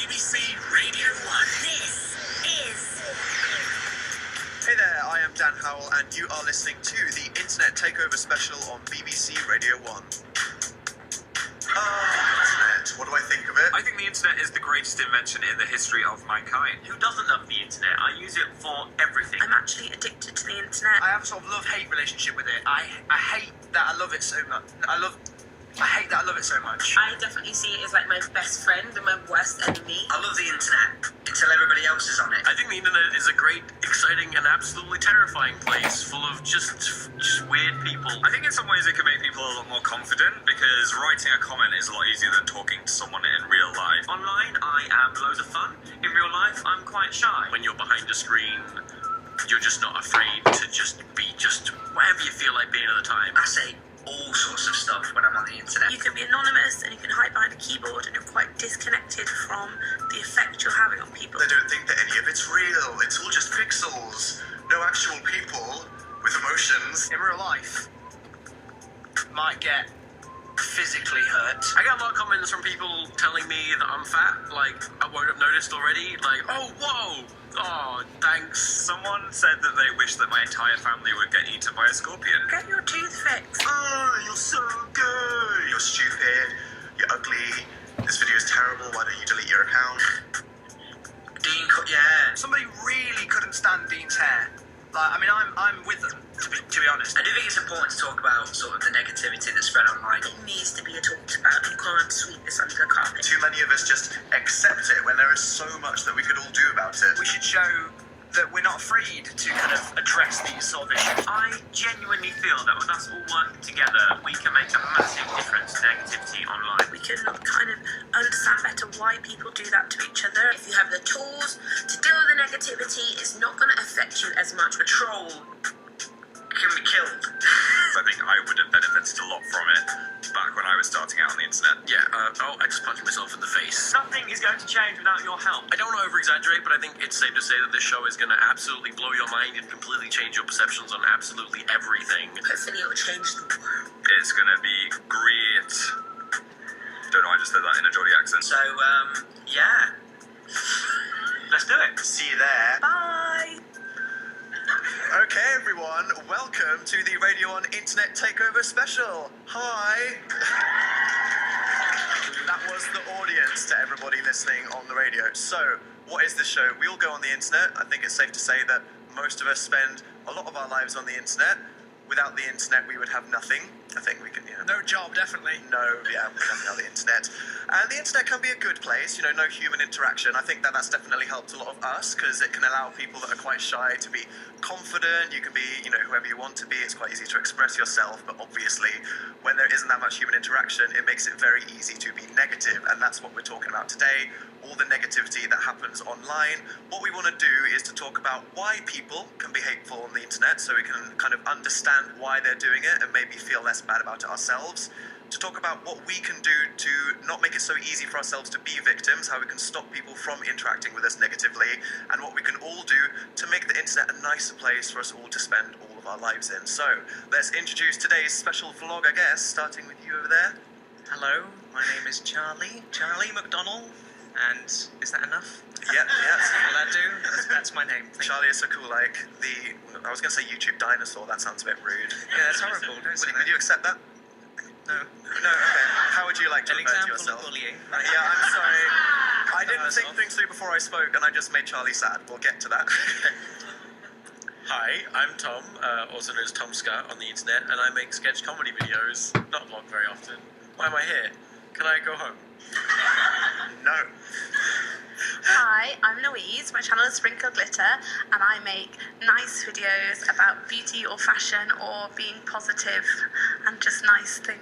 BBC Radio 1. This is... Hey there, I am Dan Howell, and you are listening to the Internet Takeover special on BBC Radio 1. Internet, what do I think of it? I think the internet is the greatest invention in the history of mankind. Who doesn't love the internet? I use it for everything. I'm actually addicted to the internet. I have a sort of love-hate relationship with it. I hate that I love it so much. I hate that I love it so much. I definitely see it as like my best friend and my worst enemy. I love the internet until everybody else is on it. I think the internet is a great, exciting, and absolutely terrifying place full of just weird people. I think in some ways it can make people a lot more confident because writing a comment is a lot easier than talking to someone in real life. Online, I am loads of fun. In real life, I'm quite shy. When you're behind a screen, you're just not afraid to just be just whatever you feel like being at the time. I say all sorts of stuff when I'm on the internet. You can be anonymous and you can hide behind a keyboard and you're quite disconnected from the effect you're having on people. They don't think that any of it's real. It's all just pixels. No actual people with emotions. In real life, might get physically hurt. I get a lot of comments from people telling me that I'm fat, like I won't have noticed already, like, oh, whoa, oh, thanks. Someone said that they wish that my entire family would get eaten by a scorpion. Get your tooth fixed. Oh, you're so good. You're stupid. You're ugly. This video is terrible. Why don't you delete your account? Dean cut your hair. Somebody really couldn't stand Dean's hair. Like, I mean, I'm with them, to be honest. I do think it's important to talk about sort of the negativity that's spread online. It needs to be talked about. You can't sweep this under the carpet. Too many of us just accept it when there is so much that we could all do about it. We should show that we're not afraid to kind of address these sort of issues. I genuinely feel that with us all working together, we can make a massive difference to negativity online. We can kind of understand better why people do that to each other. If you have the tools to deal with the negativity, it's not going to affect you as much. A troll can be killed. I think I would have benefited a lot from it back when I was starting out on the internet. Yeah, I just punched myself in the face. Nothing is going to change without your help. I don't want to over-exaggerate, but I think it's safe to say that this show is going to absolutely blow your mind and completely change your perceptions on absolutely everything. Hopefully it will change the world. It's going to be great. Don't know, I just said that in a Geordie accent. So, yeah. Let's do it. See you there. Bye. Okay, everyone, welcome to the Radio 1 Internet Takeover special. Hi. That was the audience to everybody listening on the radio. So, what is this show? We all go on the internet. I think it's safe to say that most of us spend a lot of our lives on the internet. Without the internet, we would have nothing. I think we can, No job, definitely. No, yeah, we nothing on the internet. And the internet can be a good place, no human interaction. I think that that's definitely helped a lot of us because it can allow people that are quite shy to be confident. You can be, whoever you want to be. It's quite easy to express yourself, but obviously when there isn't that much human interaction, it makes it very easy to be negative. And that's what we're talking about today. All the negativity that happens online. What we want to do is to talk about why people can be hateful on the internet so we can kind of understand why they're doing it and maybe feel less bad about it ourselves. To talk about what we can do to not make it so easy for ourselves to be victims, how we can stop people from interacting with us negatively, and what we can all do to make the internet a nicer place for us all to spend all of our lives in. So, let's introduce today's special vlog, I guess, starting with you over there. Hello, my name is Charlie McDonald, and is that enough? Yeah. Will that do? That's my name. Thank Charlie is so cool, like I was going to say YouTube dinosaur, that sounds a bit rude. you. Yeah, that's horrible. Don't say Would you accept that? No. No, okay. How would you like to An refer to example yourself? of bullying. Yeah, I'm sorry. I didn't Myself. think things through before I spoke, and I just made Charlie sad. We'll get to that. Hi, I'm Tom, also known as Tom Scott on the internet, and I make sketch comedy videos, not vlog very often. Why am I here? Can I go home? No. Hi, I'm Louise. My channel is Sprinkle Glitter, and I make nice videos about beauty or fashion or being positive and just nice things.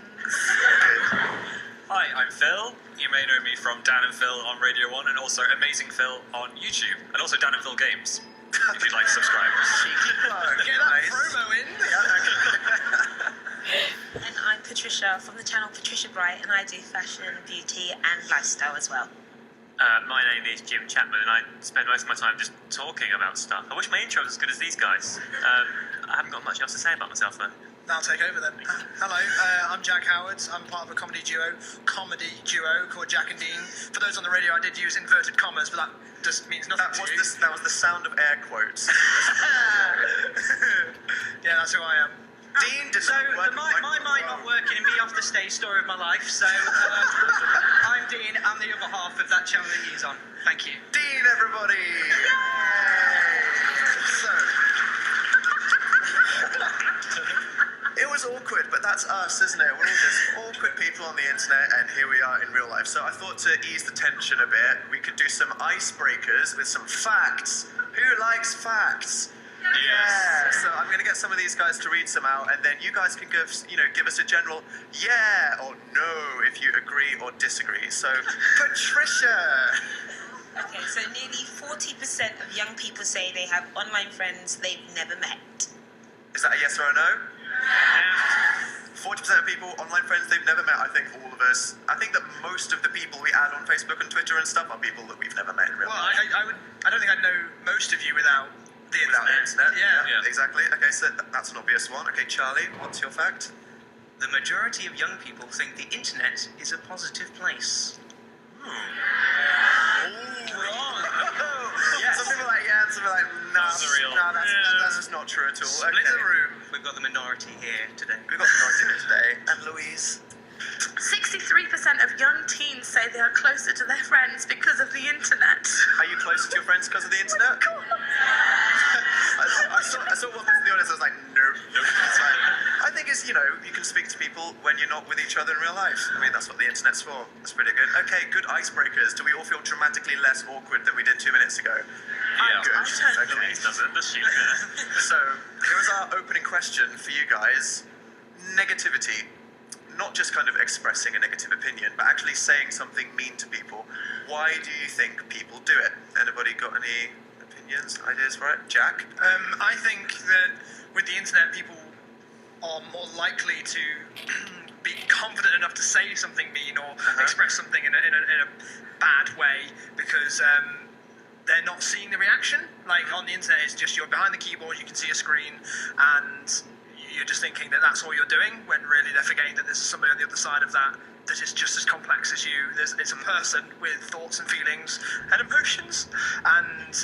Hi, I'm Phil. You may know me from Dan and Phil on Radio 1 and also Amazing Phil on YouTube, and also Dan and Phil Games, if you'd like to subscribe. Get that promo in. And I'm Patricia from the channel Patricia Bright, and I do fashion, beauty, and lifestyle as well. My name is Jim Chapman, and I spend most of my time just talking about stuff. I wish my intro was as good as these guys. I haven't got much else to say about myself, though. I'll take over then. Hello, I'm Jack Howard. I'm part of a comedy duo called Jack and Dean. For those on the radio, I did use inverted commas, but that just means nothing to you. That was the sound of air quotes. Yeah, that's who I am. Dean did So, not work. my mind not working and me off the stage, story of my life. So, I'm Dean. I'm the other half of that channel that he's on. Thank you. Dean, everybody! Yay! So, it was awkward, but that's us, isn't it? We're all just awkward people on the internet, and here we are in real life. So I thought to ease the tension a bit, we could do some icebreakers with some facts. Who likes facts? Yeah. So I'm going to get some of these guys to read some out, and then you guys can give us a general yeah or no if you agree or disagree. So, Patricia. Okay, so nearly 40% of young people say they have online friends they've never met. Is that a yes or a no? 40% of people, online friends they've never met. I think all of us. I think that most of the people we add on Facebook and Twitter and stuff are people that we've never met in real life. I don't think I know most of you without the internet. Yeah, exactly. Okay, so that's an obvious one. Okay, Charlie, what's your fact? The majority of young people think the internet is a positive place. Yes. Some people are like yeah, and some people are like nah, that's just not true at all. Split okay. the room. We've got the minority here today. We've got the minority here today. And Louise? 63% of young teens say they are closer to their friends because of the internet. Are you closer to your friends because of the internet? I saw one person in the audience. I was like, nope. I think it's, you can speak to people when you're not with each other in real life. I mean, that's what the internet's for. That's pretty good. Okay, good icebreakers. Do we all feel dramatically less awkward than we did 2 minutes ago? Yeah, good. okay. Louise doesn't, does she? So, here's our opening question for you guys. Negativity. Not just kind of expressing a negative opinion, but actually saying something mean to people. Why do you think people do it? Anybody got any opinions, ideas for it? Jack? I think that with the internet, people are more likely to be confident enough to say something mean or express something in a bad way because they're not seeing the reaction. Like on the internet, it's just you're behind the keyboard, you can see a screen, and you're just thinking that that's all you're doing, when really they're forgetting that there's somebody on the other side of that that is just as complex as you. It's a person with thoughts and feelings and emotions, and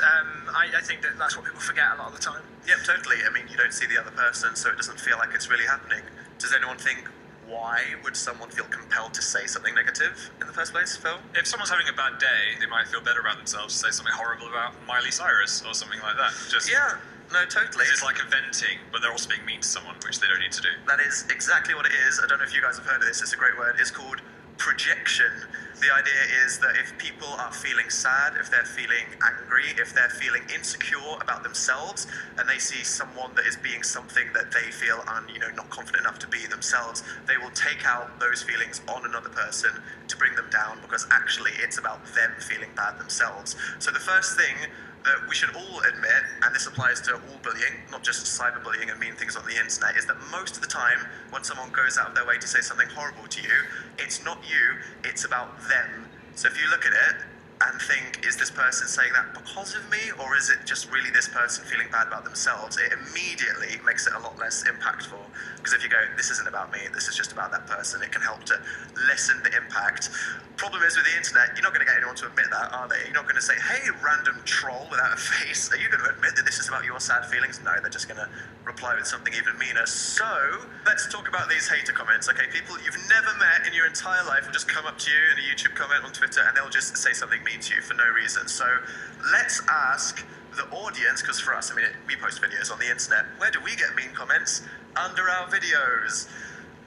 I think that that's what people forget a lot of the time. Yep, totally. I mean, you don't see the other person, so it doesn't feel like it's really happening. Does anyone think, why would someone feel compelled to say something negative in the first place, Phil? If someone's having a bad day, they might feel better about themselves to say something horrible about Miley Cyrus or something like that. Yeah. No, totally. It's like a venting, but they're also being mean to someone, which they don't need to do. That is exactly what it is. I don't know if you guys have heard of this. It's a great word. It's called projection. The idea is that if people are feeling sad, if they're feeling angry, if they're feeling insecure about themselves, and they see someone that is being something that they feel not confident enough to be themselves, they will take out those feelings on another person to bring them down, because actually it's about them feeling bad themselves. So the first thing that we should all admit, and this applies to all bullying, not just cyberbullying and mean things on the internet, is that most of the time when someone goes out of their way to say something horrible to you, it's not you, it's about them. So if you look at it and think, is this person saying that because of me, or is it just really this person feeling bad about themselves, it immediately makes it a lot less impactful. Because if you go, this isn't about me, this is just about that person, it can help to lessen the impact. Problem is with the internet, you're not going to get anyone to admit that, are they? You're not going to say, hey, random troll without a face, are you going to admit that this is about your sad feelings? No, they're just going to reply with something even meaner. So, let's talk about these hater comments, okay? People you've never met in your entire life will just come up to you in a YouTube comment on Twitter and they'll just say something mean to you for no reason. So, let's ask the audience, because for us, we post videos on the internet. Where do we get mean comments? Under our videos.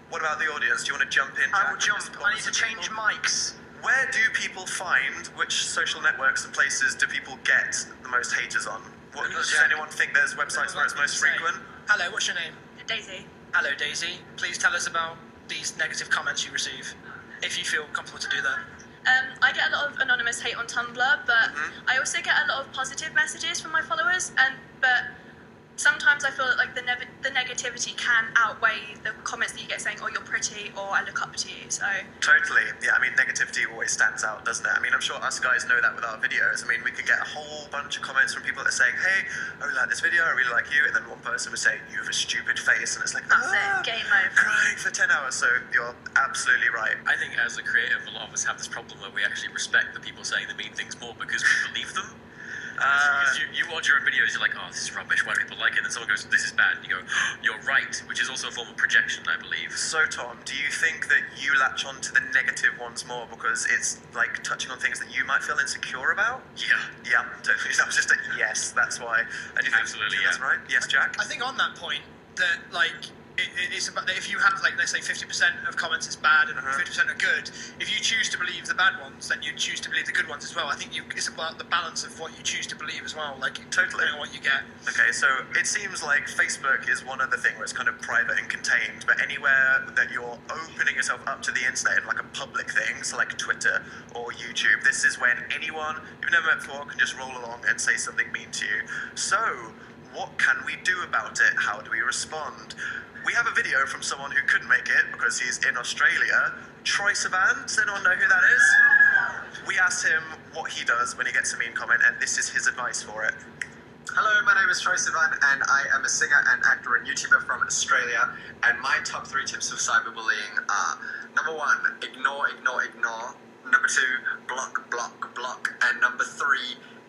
What about the audience? Do you want to jump in, Jack? I will jump. I need to change mics. Where do people find, which social networks and places do people get the most haters on? Does anyone think there's websites where it's most frequent? Hello, what's your name? Daisy. Hello, Daisy. Please tell us about these negative comments you receive, if you feel comfortable to do that. I get a lot of anonymous hate on Tumblr, but I also get a lot of positive messages from my followers, but sometimes I feel that like the negativity can outweigh the comments that you get saying, "Oh, you're pretty," or "I look up to you." So Totally. Yeah, I mean, negativity always stands out, doesn't it? I mean, I'm sure us guys know that with our videos. I mean, we could get a whole bunch of comments from people that are saying, hey, I really like this video, I really like you, and then one person would say, you have a stupid face, and it's like, That's it, game over. crying for 10 hours, so you're absolutely right. I think as a creative, a lot of us have this problem where we actually respect the people saying the mean things more because we believe them. Because you watch your own videos, you're like, oh, this is rubbish, why do people like it? And then someone goes, this is bad, and you go, oh, you're right, which is also a form of projection, I believe. So, Tom, do you think that you latch on to the negative ones more because it's like touching on things that you might feel insecure about? Yeah. Yeah, totally. That was just a yes, that's why. And you think, Absolutely, that's right? Yes, Jack? I think on that point that like it's about that if you have like let's say 50% of comments is bad and 50% are good, if you choose to believe the bad ones, then you choose to believe the good ones as well. I think it's about the balance of what you choose to believe as well, like Totally. depending on what you get. Okay, so it seems like Facebook is one other thing where it's kind of private and contained, but anywhere that you're opening yourself up to the internet in like a public thing, so like Twitter or YouTube, this is when anyone you've never met before can just roll along and say something mean to you. So, what can we do about it? How do we respond? We have a video from someone who couldn't make it because he's in Australia. Troy Sivan, does anyone know who that is? We asked him what he does when he gets a mean comment, and this is his advice for it. Hello, my name is Troy Sivan, and I am a singer and actor and YouTuber from Australia. And my top 3 tips of cyberbullying are: number 1, ignore. Number 2, block. And number 3,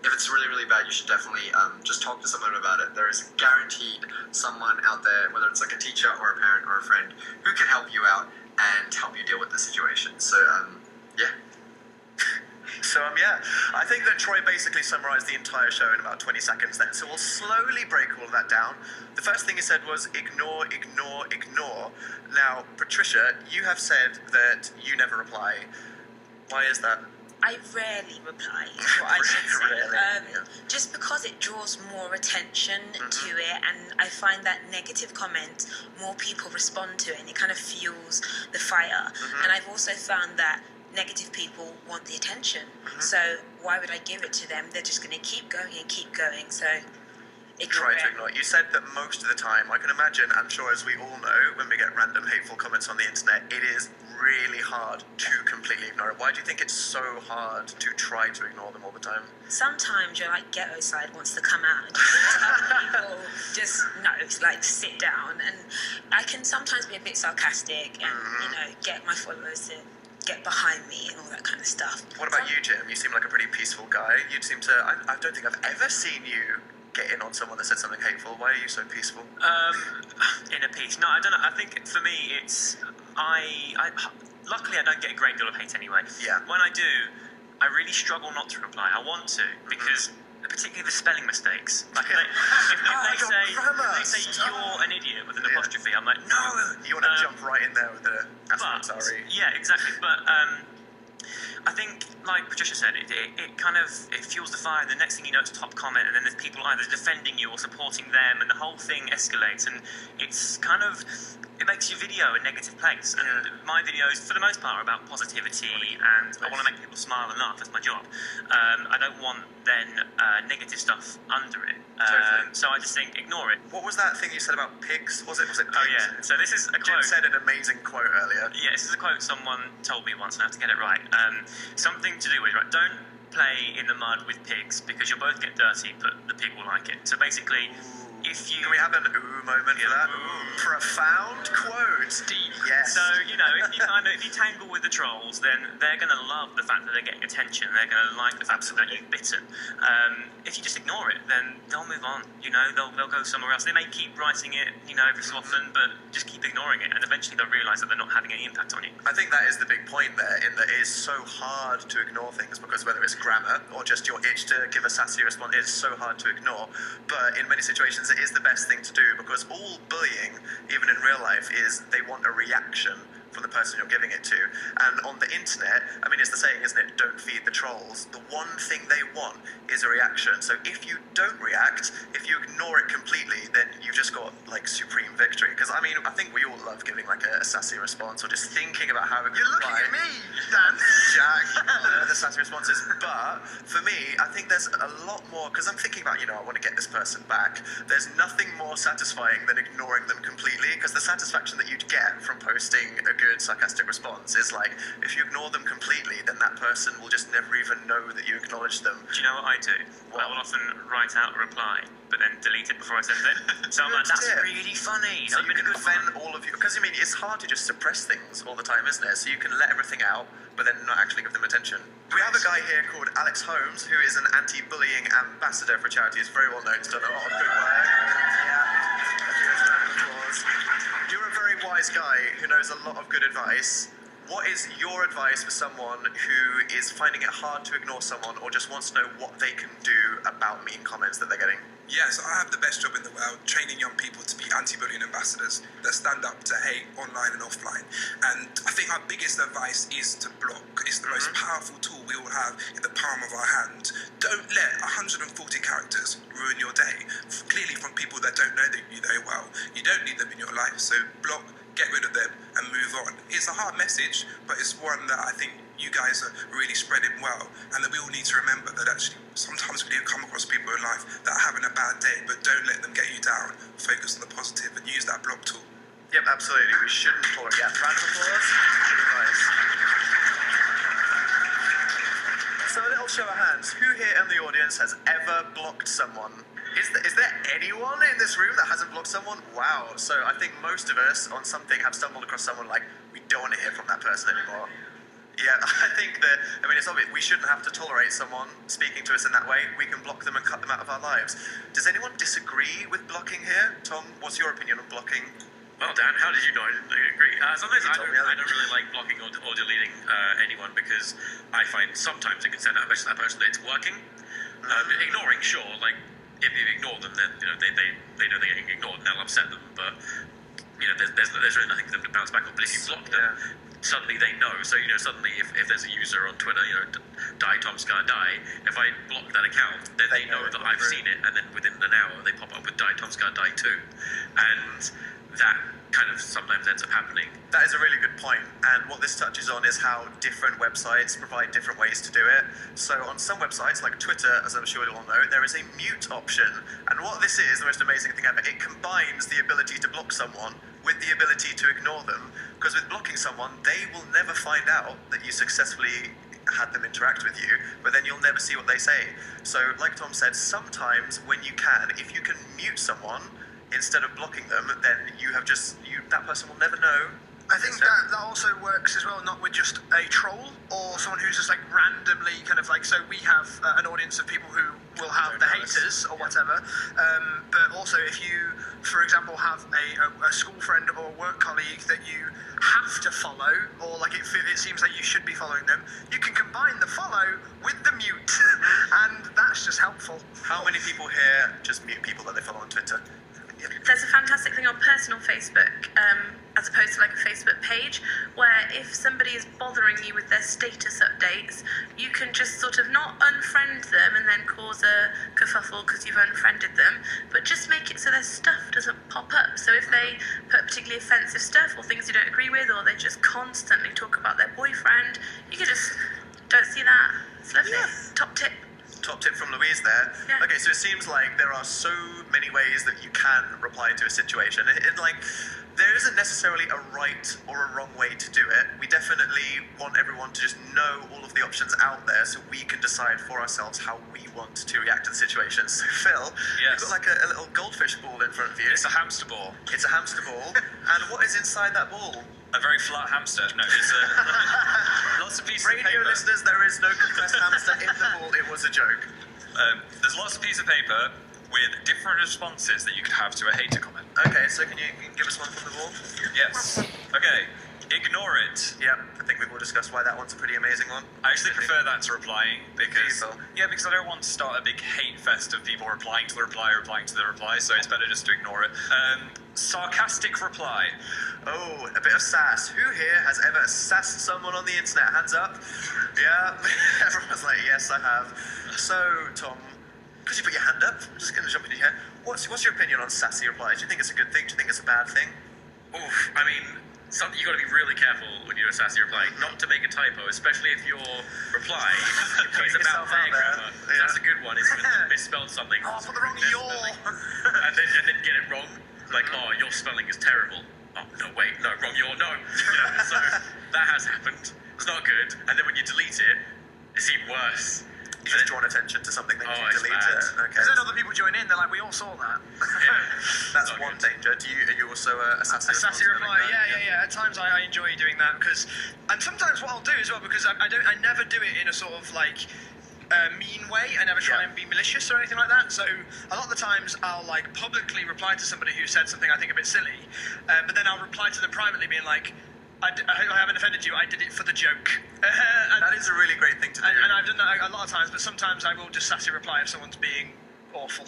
if it's really, really bad, you should definitely just talk to someone about it. There is guaranteed someone out there, whether it's like a teacher or a parent or a friend, who can help you out and help you deal with the situation. So, yeah. So, yeah, I think that Troy basically summarized the entire show in about 20 seconds then. So we'll slowly break all of that down. The first thing he said was ignore. Now, Patricia, you have said that you never reply. Why is that? I rarely reply, is what I should say. Rarely, yeah. Just because it draws more attention to it, and I find that negative comments, more people respond to it, and it kind of fuels the fire. And I've also found that negative people want the attention. So why would I give it to them? They're just going to keep going and keep going. So Try to ignore it. You said that most of the time, I can imagine, I'm sure as we all know, when we get random hateful comments on the internet, it is really hard to completely ignore it. Why do you think it's so hard to try to ignore them all the time? Sometimes your like ghetto side wants to come out and just tell people, just no, it's like sit down. And I can sometimes be a bit sarcastic and you know get my followers to get behind me and all that kind of stuff. What about you, Jim? You seem like a pretty peaceful guy. You seem to. I don't think I've ever seen you get in on someone that said something hateful. Why are you so peaceful? In a piece. No, I don't know. I think for me, it's luckily I don't get a great deal of hate anyway. Yeah. When I do, I really struggle not to reply. I want to because particularly the spelling mistakes. Like if they say you're an idiot with an apostrophe, I'm like no. You want to jump right in there with the sorry. Yeah, exactly. But I think, like Patricia said, it kind of fuels the fire, and the next thing you know, it's a top comment, and then there's people either defending you or supporting them, and the whole thing escalates, and it's kind of, it makes your video a negative place. And my videos, for the most part, are about positivity, and I want to make people smile and laugh. That's my job. I don't want then negative stuff under it. So I just think ignore it. What was that thing you said about pigs? Was it pigs? Oh yeah. So this is a Jim quote. said an amazing quote earlier. Yeah, this is a quote someone told me once, and I have to get it right. Something to do with, right, don't play in the mud with pigs because you'll both get dirty, but the pig will like it. So basically, if you... Can we have an ooh moment for that? Profound quote. Deep. Yes. So, you know, if you tangle with the trolls, then they're going to love the fact that they're getting attention. They're going to like the fact that you've bitten. If you just ignore it, then they'll move on. You know, they'll go somewhere else. They may keep writing it, you know, every so often, but just keep ignoring it, and eventually they'll realise that they're not having any impact on you. I think that is the big point there, in that it is so hard to ignore things, because whether it's grammar or just your itch to give a sassy response, it's so hard to ignore. But in many situations, it is the best thing to do, because all bullying, even in real life, is they want a reaction from the person you're giving it to. And on the internet, I mean, it's the saying, isn't it? Don't feed the trolls. The one thing they want is a reaction. So if you don't react, if you ignore it completely, then you've just got like supreme victory. Because I mean, I think we all love giving like a sassy response or just thinking about how it You're looking at me, Dan. Jack, the sassy responses. But for me, I think there's a lot more, because I'm thinking about, I want to get this person back. There's nothing more satisfying than ignoring them completely, because the satisfaction that you'd get from posting a good sarcastic response is like, if you ignore them completely, then that person will just never even know that you acknowledged them. Do you know what I do? I will often write out a reply, but then delete it before I send it. So I'm like, that's really funny. So you can vent all of you, because I mean, it's hard to just suppress things all the time, isn't it? So you can let everything out, but then not actually give them attention. We have a guy here called Alex Holmes, who is an anti-bullying ambassador for a charity. He's very well known. He's done a lot of good work. You're a very wise guy who knows a lot of good advice. What is your advice for someone who is finding it hard to ignore someone or just wants to know what they can do about mean comments that they're getting? Yes, I have the best job in the world, training young people to be anti-bullying ambassadors that stand up to hate online and offline. And I think our biggest advice is to block. It's the most powerful tool we all have in the palm of our hand. Don't let 140 characters ruin your day, clearly from people that don't know you very well. You don't need them in your life, so block, get rid of them, and move on. It's a hard message, but it's one that I think you guys are really spreading well, and that we all need to remember that actually sometimes we do come across people in life that are having a bad day, but don't let them get you down. Focus on the positive and use that block tool. Yep, absolutely. We shouldn't tolerate. Yeah, round of applause. Good advice. So a little show of hands. Who here in the audience has ever blocked someone? Is there anyone in this room that hasn't blocked someone? Wow. So I think most of us on something have stumbled across someone like, we don't want to hear from that person anymore. Yeah, I think that, it's obvious, we shouldn't have to tolerate someone speaking to us in that way. We can block them and cut them out of our lives. Does anyone disagree with blocking here? Tom, what's your opinion on blocking? Well, Dan, how did you know I agree? Sometimes I don't really like blocking or deleting anyone, because I find sometimes it can send out a message to that person that it's working. Ignoring, sure, like, if you ignore them, then, they know they're getting ignored and that'll upset them, but, there's really nothing for them to bounce back on. But if you block them, suddenly they know. So, suddenly if there's a user on Twitter, die Tom Scar die, if I block that account, then they know that I've seen it, and then within an hour they pop up with die Tom Scar die too. And that kind of sometimes ends up happening. That is a really good point, and what this touches on is how different websites provide different ways to do it. So on some websites, like Twitter, as I'm sure you all know, there is a mute option, and what this is, the most amazing thing ever, it combines the ability to block someone with the ability to ignore them, because with blocking someone, they will never find out that you successfully had them interact with you, but then you'll never see what they say. So like Tom said, sometimes when you can, if you can mute someone instead of blocking them, then that person will never know. I think that also works as well, not with just a troll or someone who's just like randomly kind of like, so we have an audience of people who will have the haters or whatever, but also if you, for example, have a school friend or a work colleague that you have to follow, or like it seems like you should be following them, you can combine the follow with the mute, and that's just helpful. How many people here just mute people that they follow on Twitter? There's a fantastic thing on personal Facebook, as opposed to like a Facebook page, where if somebody is bothering you with their status updates, you can just sort of not unfriend them and then cause a kerfuffle because you've unfriended them, but just make it so their stuff doesn't pop up. So if they put particularly offensive stuff or things you don't agree with, or they just constantly talk about their boyfriend, you can just don't see that. It's lovely. Yeah. Top tip. Top tip from Louise there. Yeah. Okay, so it seems like there are so many ways that you can reply to a situation. There isn't necessarily a right or a wrong way to do it. We definitely want everyone to just know all of the options out there so we can decide for ourselves how we want to react to the situation. So Phil, yes. You've got like a little goldfish ball in front of you. It's a hamster ball. It's a hamster ball. And what is inside that ball? A very flat hamster. No, it's lots of pieces of paper. Radio listeners, there is no compressed hamster in the ball. It was a joke. There's lots of pieces of paper with different responses that you could have to a hater comment. Okay, so can you give us one from the ball? Yes. Okay. Ignore it. Yep, I think we've all discussed why that one's a pretty amazing one. I actually prefer that to replying because Phil? because I don't want to start a big hate fest of people replying to the reply, so it's better just to ignore it. Sarcastic reply. Oh, a bit of sass. Who here has ever sassed someone on the internet? Hands up. Yeah, everyone's like, yes, I have. So, Tom, could you put your hand up? I'm just going to jump in here. What's your opinion on sassy replies? Do you think it's a good thing? Do you think it's a bad thing? Oof, I mean, you got to be really careful when you do a sassy reply, not to make a typo, especially if your reply is about their grammar. Yeah. That's a good one. Is when you misspelled something. Oh, I put the wrong yaw. and then get it wrong. Like, oh, your spelling is terrible. Oh, no, wait, no, wrong yaw, no. So that has happened. It's not good. And then when you delete it, it's even worse. You've just drawn attention to something that you it's delete bad. it. Okay. Because then other people join in, they're like, we all saw that. That's one danger. Are you also a sassy A sassy reply, yeah. At times I enjoy doing that because, and sometimes what I'll do as well, because I never do it in a sort of like mean way. I never try and be malicious or anything like that. So a lot of the times I'll like publicly reply to somebody who said something I think a bit silly, but then I'll reply to them privately, being like, I hope I haven't offended you. I did it for the joke. That is a really great thing to do. And I've done that a lot of times, but sometimes I will just sassy reply if someone's being awful.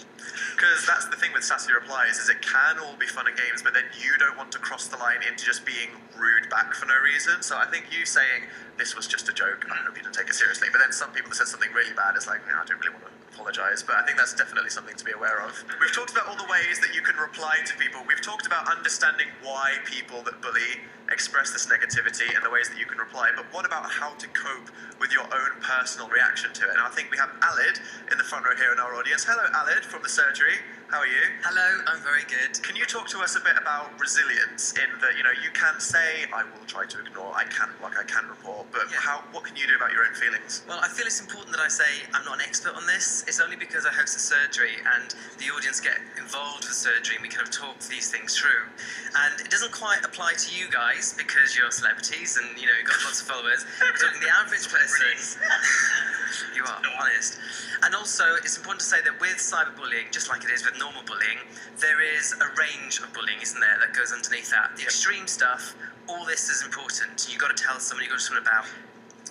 Because that's the thing with sassy replies, is it can all be fun and games, but then you don't want to cross the line into just being rude back for no reason. So I think you saying, this was just a joke, I hope you didn't take it seriously. But then some people that said something really bad, it's like, no, I don't really want to apologise. But I think that's definitely something to be aware of. We've talked about all the ways that you can reply to people. We've talked about understanding why people that bully express this negativity and the ways that you can reply. But what about how to cope with your own personal reaction to it? And I think we have Alid in the front row here in our audience. Hello, Alid from the surgery. How are you? Hello, I'm very good. Can you talk to us a bit about resilience in that, you can say, I will try to ignore, I can report, but what can you do about your own feelings? Well, I feel it's important that I say I'm not an expert on this. It's only because I host a surgery and the audience get involved with surgery and we kind of talk these things through. And it doesn't quite apply to you guys because you're celebrities and, you've got lots of followers. We're talking the average person. You are, honest. And also, it's important to say that with cyberbullying, just like it is with normal bullying, there is a range of bullying, isn't there, that goes underneath that. The extreme stuff, all this is important. You've got to tell someone, you've got to tell someone about.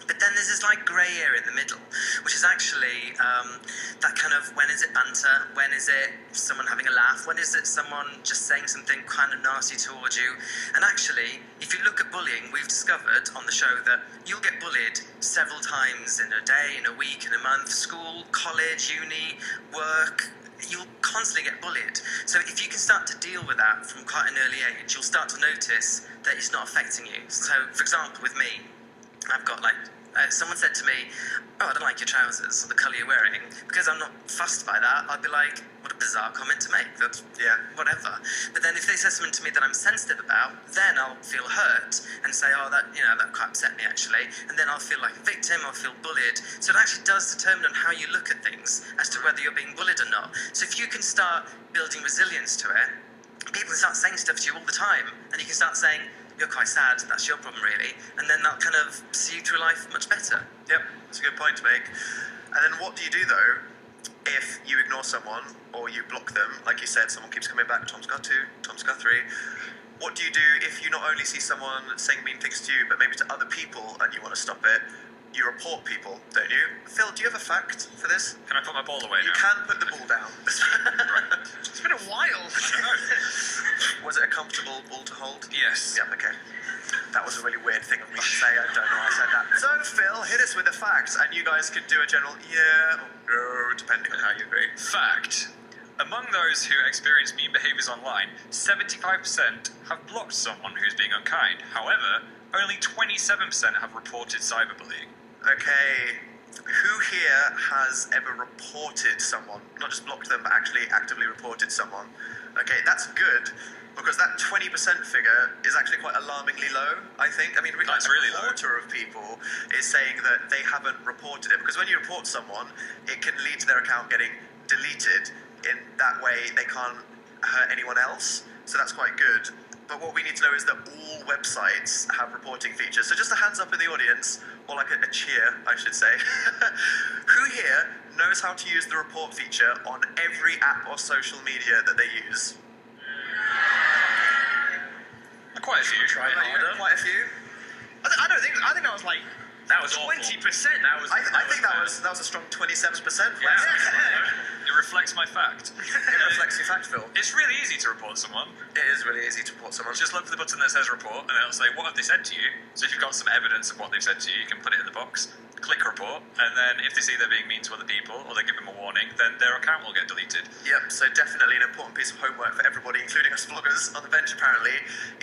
But then there's this like grey area in the middle, which is actually that kind of, when is it banter? When is it someone having a laugh? When is it someone just saying something kind of nasty towards you? And actually, if you look at bullying, we've discovered on the show that you'll get bullied several times in a day, in a week, in a month, school, college, uni, work. You'll constantly get bullied. So if you can start to deal with that from quite an early age, you'll start to notice that it's not affecting you. So, for example, with me, I've got someone said to me, oh, I don't like your trousers or the colour you're wearing. Because I'm not fussed by that, I'd be like, what a bizarre comment to make. That's, whatever. But then if they say something to me that I'm sensitive about, then I'll feel hurt and say, oh, that quite upset me actually. And then I'll feel like a victim, I'll feel bullied. So it actually does determine on how you look at things as to whether you're being bullied or not. So if you can start building resilience to it, people can start saying stuff to you all the time. And you can start saying, you're quite sad, that's your problem really, and then that'll kind of see you through life much better. Yep, that's a good point to make. And then what do you do though if you ignore someone or you block them? Like you said, someone keeps coming back, Tom's got 2, Tom's got 3. What do you do if you not only see someone saying mean things to you, but maybe to other people and you want to stop it? You report people, don't you? Phil, do you have a fact for this? Can I put my ball away You now? can put the ball down. Right. It's been a while. Was it a comfortable ball to hold? Yes. Yeah, okay. That was a really weird thing of me to say. I don't know why I said that. So, Phil, hit us with the facts, and you guys could do a general yeah or no, depending on how you agree. Fact. Among those who experience mean behaviours online, 75% have blocked someone who's being unkind. However, only 27% have reported cyberbullying. Okay, who here has ever reported someone? Not just blocked them, but actually actively reported someone. Okay, that's good, because that 20% figure is actually quite alarmingly low, I think. I mean, That's really low. A quarter of people is saying that they haven't reported it, because when you report someone, it can lead to their account getting deleted. In that way, they can't hurt anyone else, so that's quite good. But what we need to know is that all websites have reporting features. So just a hands up in the audience, or like a cheer, I should say. Who here knows how to use the report feature on every app or social media that they use? Quite a few. Try harder. Quite a few. I think that was like That was 20%. That was. I think that was a strong 27%. Yeah. It reflects my fact. It reflects your fact, Phil. It's really easy to report someone. It is really easy to report someone. Just look for the button that says report, and it'll say, what have they said to you? So if you've got some evidence of what they've said to you, you can put it in the box, click report, and then if they see they're being mean to other people, or they give them a warning, then their account will get deleted. Yep, so definitely an important piece of homework for everybody, including us vloggers on the bench apparently,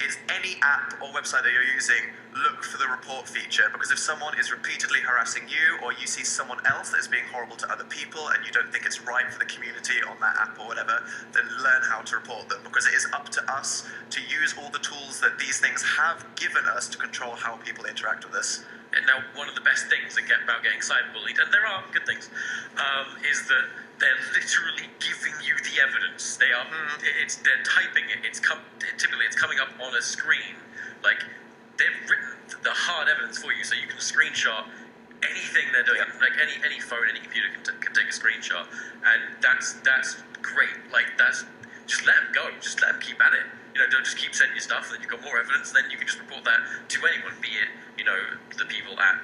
is any app or website that you're using, look for the report feature, because if someone is repeatedly harassing you, or you see someone else that is being horrible to other people, and you don't think it's right for the community on that app or whatever, then learn how to report them, because it is up to us to use all the tools that these things have given us to control how people interact with us. And now, one of the best things about getting cyberbullied, and there are good things, is that they're literally giving you the evidence. They're typing it. Typically it's coming up on a screen. Like, they've written the hard evidence for you, so you can screenshot anything they're doing. Like any phone, any computer can take a screenshot, and that's great. Like, just let them go. Just let them keep at it. Don't just keep sending you stuff, and then you've got more evidence, then you can just report that to anyone, be it, the people at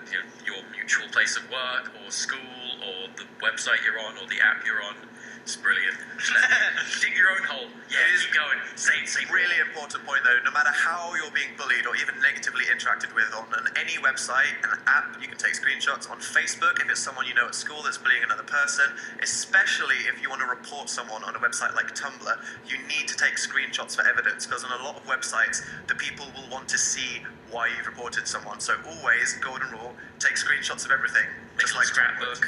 your mutual place of work, or school, or the website you're on, or the app you're on. It's brilliant. Just dig your own hole. Yeah, keep going. Say Really important point though, no matter how you're being bullied or even negatively interacted with on any website, an app, you can take screenshots. On Facebook, if it's someone you know at school that's bullying another person, especially if you want to report someone on a website like Tumblr, you need to take screenshots for evidence, because on a lot of websites, the people will want to see why you've reported someone. So always, golden rule, take screenshots of everything. Just like scrapbook.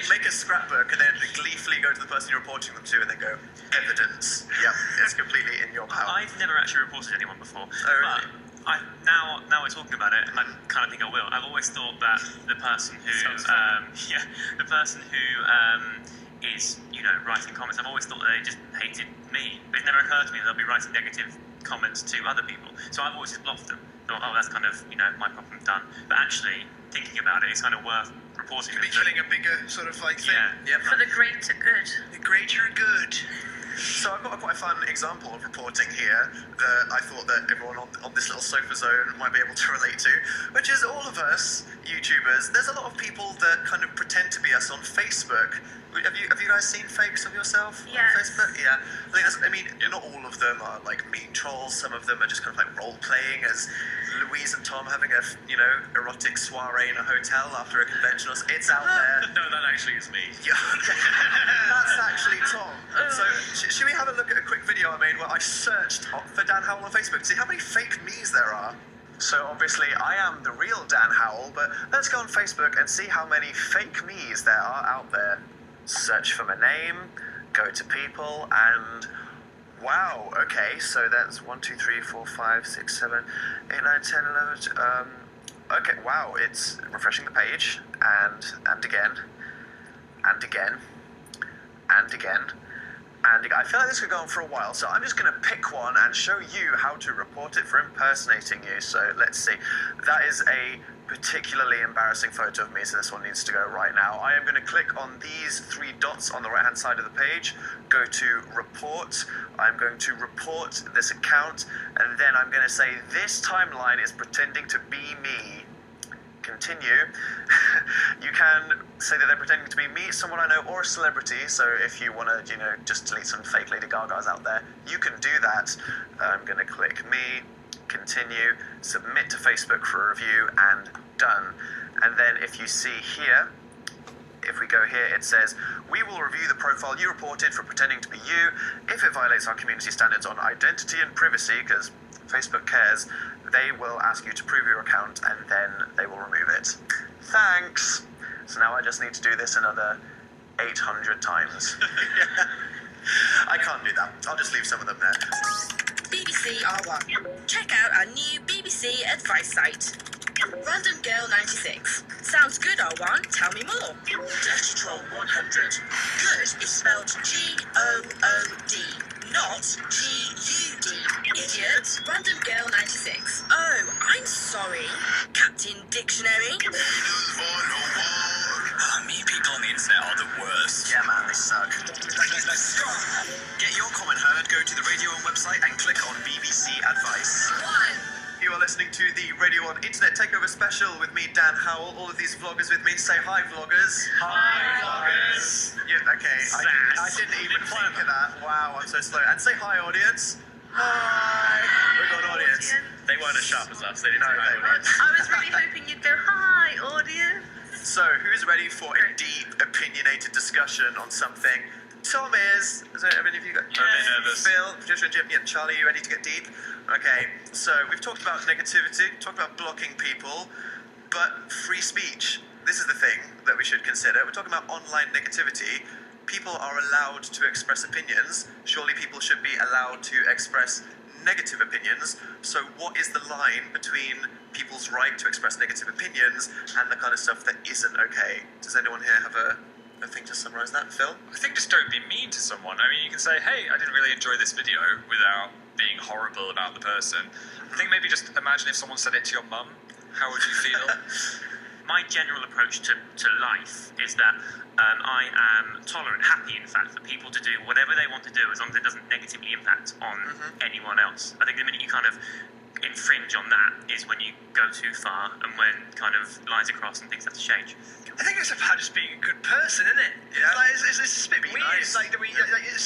Make a scrapbook and then gleefully go to the person you're reporting them to and then go, evidence. Yep, it's completely in your power. I've never actually reported anyone before. Oh, really? But now we're talking about it, I kind of think I will. I've always thought that the person who is writing comments, I've always thought that they just hated me. But it never occurred to me that they'll be writing negative comments to other people. So I've always just blocked them. Thought, that's kind of my problem done. But actually, thinking about it, it's kind of worth reporting. Be killing a bigger sort of like thing. Yeah. For the greater good. The greater good. So I've got a quite fun example of reporting here that I thought that everyone on this little sofa zone might be able to relate to, which is all of us YouTubers. There's a lot of people that kind of pretend to be us on Facebook. Have you guys seen fakes of yourself on Facebook? Yeah. I mean, not all of them are like mean trolls. Some of them are just kind of like role playing as Louise and Tom having a erotic soiree in a hotel after a convention. It's out there. No, that actually is me. Yeah, that's actually Tom. So should we have a look at a quick video I made where I searched for Dan Howell on Facebook to see how many fake me's there are? So obviously I am the real Dan Howell, but let's go on Facebook and see how many fake me's there are out there. Search for my name, go to people, and wow, okay, so that's 1, 2, 3, 4, 5, 6, 7, 8, 9, 10, 11, okay, wow, it's refreshing the page, and again, and again, and again, and I feel like this could go on for a while, so I'm just going to pick one and show you how to report it for impersonating you. So let's see. That is a particularly embarrassing photo of me, so this one needs to go right now. I am going to click on these 3 dots on the right hand side of the page, go to report. I'm going to report this account, and then I'm going to say this timeline is pretending to be me. Continue. You can say that they're pretending to be me, someone I know, or a celebrity. So if you want to, just delete some fake Lady Gagas out there, you can do that. I'm going to click me, continue, submit to Facebook for a review, and done. And then if you see here, if we go here, it says, we will review the profile you reported for pretending to be you. If it violates our community standards on identity and privacy, because Facebook cares, they will ask you to prove your account, and then they will remove it. Thanks. So now I just need to do this another 800 times. I can't do that. I'll just leave some of them there. BBC R1. Check out our new BBC advice site. Random Girl 96. Sounds good, R1. Tell me more. Dirty Troll 100. Good is spelled G-O-O-D, not G-U-D. Idiot. Random Girl 96. Oh, I'm sorry. Captain Dictionary. Mean people on the internet are the worst. Yeah, man, they suck. Get your comment heard, go to the Radio 1 website and click on BBC Advice. You are listening to the Radio 1 Internet Takeover special with me, Dan Howell. All of these vloggers with me. Say hi, vloggers. Hi, vloggers. Yeah, okay. I didn't even think of that. Wow, I'm so slow. And say hi, audience. Hi. We've got an audience. They weren't as sharp as us. They didn't No, say hi, they audience. I was really hoping you'd go, hi, audience. So, who's ready for a deep, opinionated discussion on something? Tom is. Is there any of you guys? I'm a bit nervous. Phil, Patricia, and Jim. Yeah, Charlie, you ready to get deep? Okay. So we've talked about negativity, talked about blocking people, but free speech. This is the thing that we should consider. We're talking about online negativity. People are allowed to express opinions. Surely people should be allowed to express negative opinions. So what is the line between people's right to express negative opinions and the kind of stuff that isn't okay? Does anyone here have a thing to summarize that? Phil? I think just don't be mean to someone. I mean, you can say, hey, I didn't really enjoy this video without being horrible about the person. I think maybe just imagine if someone said it to your mum. How would you feel? My general approach to life is that I am tolerant, happy in fact, for people to do whatever they want to do as long as it doesn't negatively impact on anyone else. I think the minute you kind of infringe on that is when you go too far and when kind of lines are crossed and things have to change. I think it's about just being a good person, isn't it? Yeah. Like, it's a bit weird. nice. It's like that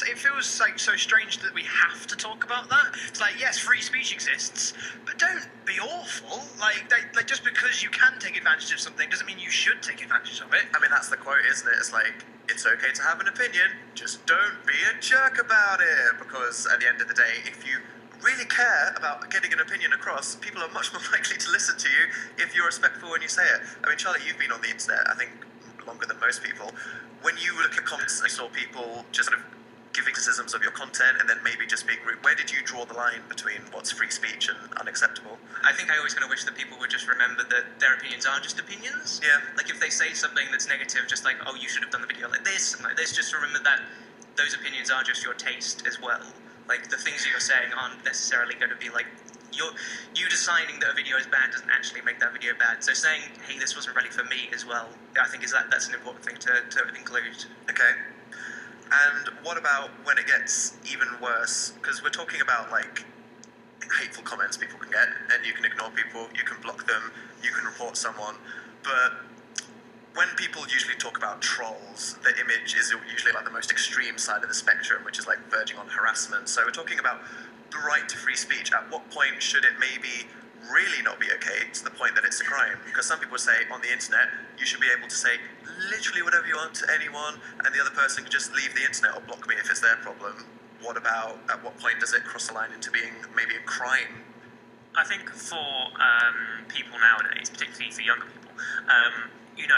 it feels like so strange that we have to talk about that. It's like, yes, free speech exists, but don't be awful. Like just because you can take advantage of something doesn't mean you should take advantage of it. I mean, that's the quote, isn't it? It's like, it's okay to have an opinion, just don't be a jerk about it. Because at the end of the day, if you really care about getting an opinion across, people are much more likely to listen to you if you're respectful when you say it. I mean, Charlie, you've been on the internet, I think, longer than most people. When you look at comments, I saw people just sort of giving criticisms of your content and then maybe just being rude. Where did you draw the line between what's free speech and unacceptable? I think I always kind of wish that people would just remember that their opinions are just opinions. Yeah. Like if they say something that's negative, just like, oh, you should have done the video like this, and like this, just remember that those opinions are just your taste as well. Like the things that you're saying aren't necessarily going to be like you deciding that a video is bad doesn't actually make that video bad. So saying, hey, this wasn't ready for me as well, I think that's an important thing to include. Okay. And what about when it gets even worse? Because we're talking about like hateful comments people can get, and you can ignore people, you can block them, you can report someone, but when people usually talk about trolls, the image is usually like the most extreme side of the spectrum, which is like verging on harassment. So we're talking about the right to free speech. At what point should it maybe really not be okay to the point that it's a crime? Because some people say on the internet, you should be able to say literally whatever you want to anyone, and the other person can just leave the internet or block me if it's their problem. What about, at what point does it cross the line into being maybe a crime? I think for people nowadays, particularly for younger people, you know,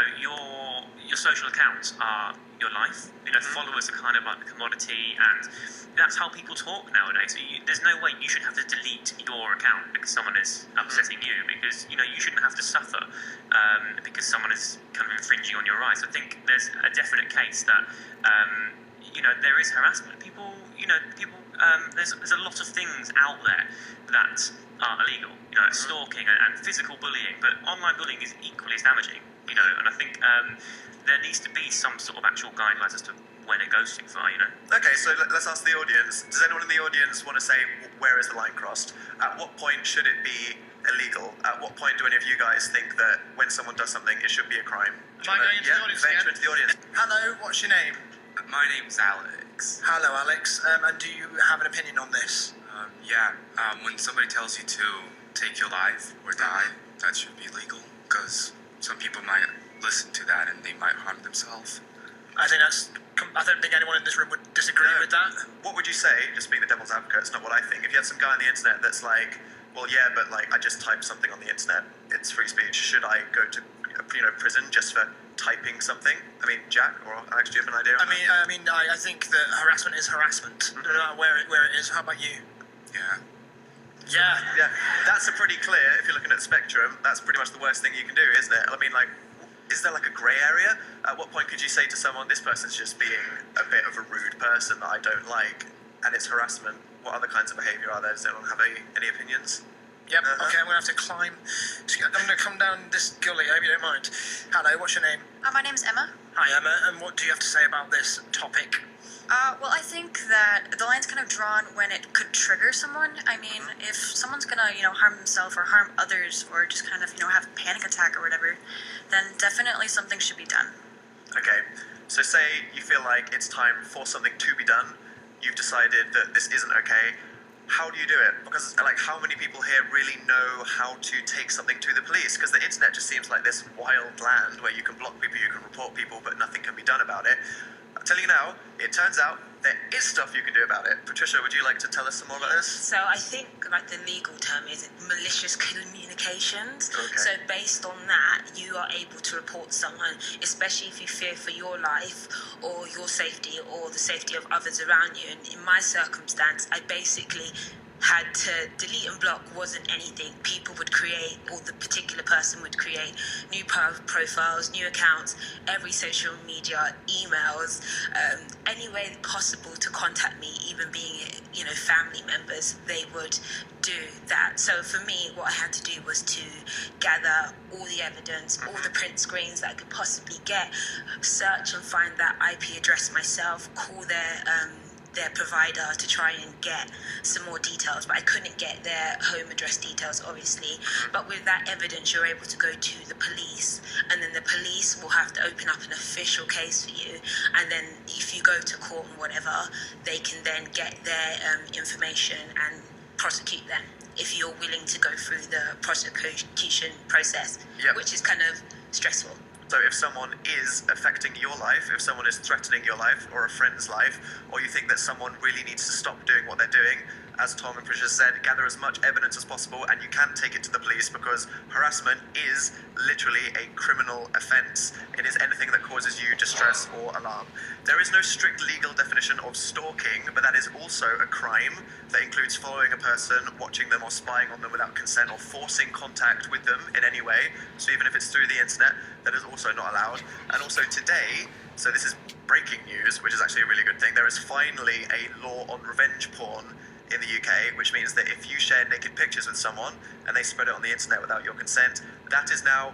your social accounts are your life. You know, followers are kind of like the commodity, and that's how people talk nowadays. So there's no way you should have to delete your account because someone is upsetting you, because, you know, you shouldn't have to suffer because someone is kind of infringing on your rights. I think there's a definite case that, you know, there is harassment. People, there's a lot of things out there that are illegal, you know, stalking and physical bullying, but online bullying is equally as damaging, you know, and I think there needs to be some sort of actual guidelines as to when it goes too far, you know. Okay, so let's ask the audience. Does anyone in the audience want to say, where is the line crossed? At what point should it be illegal? At what point do any of you guys think that when someone does something, it should be a crime? Am I going into the audience venture again? into the audience. Hello, what's your name? My name's Alex. Hello, Alex. And do you have an opinion on this? When somebody tells you to take your life or die, that should be legal, because some people might listen to that and they might harm themselves. I don't think anyone in this room would disagree with that. What would you say, just being the devil's advocate, it's not what I think. If you had some guy on the internet that's like, well, yeah, but like I just typed something on the internet, it's free speech. Should I go to prison just for typing something? I mean, Jack or Alex, do you have an idea? I think that harassment is harassment, no matter where it is. How about you? Yeah, that's a pretty clear. If you're looking at the spectrum, that's pretty much the worst thing you can do, isn't it? I mean, like, is there like a grey area? At what point could you say to someone, this person's just being a bit of a rude person that I don't like, and it's harassment? What other kinds of behaviour are there? Does anyone have any opinions? Yep, okay, I'm going to have to climb. I'm going to come down this gully, I hope you don't mind. Hello, what's your name? My name's Emma. Hi Emma, and what do you have to say about this topic? Well, I think that the line's kind of drawn when it could trigger someone. I mean, if someone's gonna, harm themselves or harm others or just kind of, have a panic attack or whatever, then definitely something should be done. Okay, so say you feel like it's time for something to be done, you've decided that this isn't okay. How do you do it? Because, how many people here really know how to take something to the police? Because the internet just seems like this wild land where you can block people, you can report people, but nothing can be done about it. I'm telling you now, it turns out there is stuff you can do about it. Patricia, would you like to tell us some more about this? So I think the legal term is malicious communications. Okay. So based on that, you are able to report someone, especially if you fear for your life or your safety or the safety of others around you. And in my circumstance, I basically had to delete and block wasn't anything. People would create, or the particular person would create new profiles, new accounts, every social media, emails, any way possible to contact me, even being, family members, they would do that. So for me, what I had to do was to gather all the evidence, all the print screens that I could possibly get, search and find that IP address myself, call their provider to try and get some more details, but I couldn't get their home address details, obviously. But with that evidence, you're able to go to the police, and then the police will have to open up an official case for you, and then if you go to court and whatever, they can then get their information and prosecute them if you're willing to go through the prosecution process, which is kind of stressful. So if someone is affecting your life, if someone is threatening your life or a friend's life, or you think that someone really needs to stop doing what they're doing, as Tom and Patricia said, gather as much evidence as possible, and you can take it to the police, because harassment is literally a criminal offence. It is anything that causes you distress or alarm. There is no strict legal definition of stalking, but that is also a crime that includes following a person, watching them or spying on them without consent, or forcing contact with them in any way. So even if it's through the internet, that is also not allowed. And also today, so this is breaking news, which is actually a really good thing, there is finally a law on revenge porn in the UK, which means that if you share naked pictures with someone and they spread it on the internet without your consent, that is now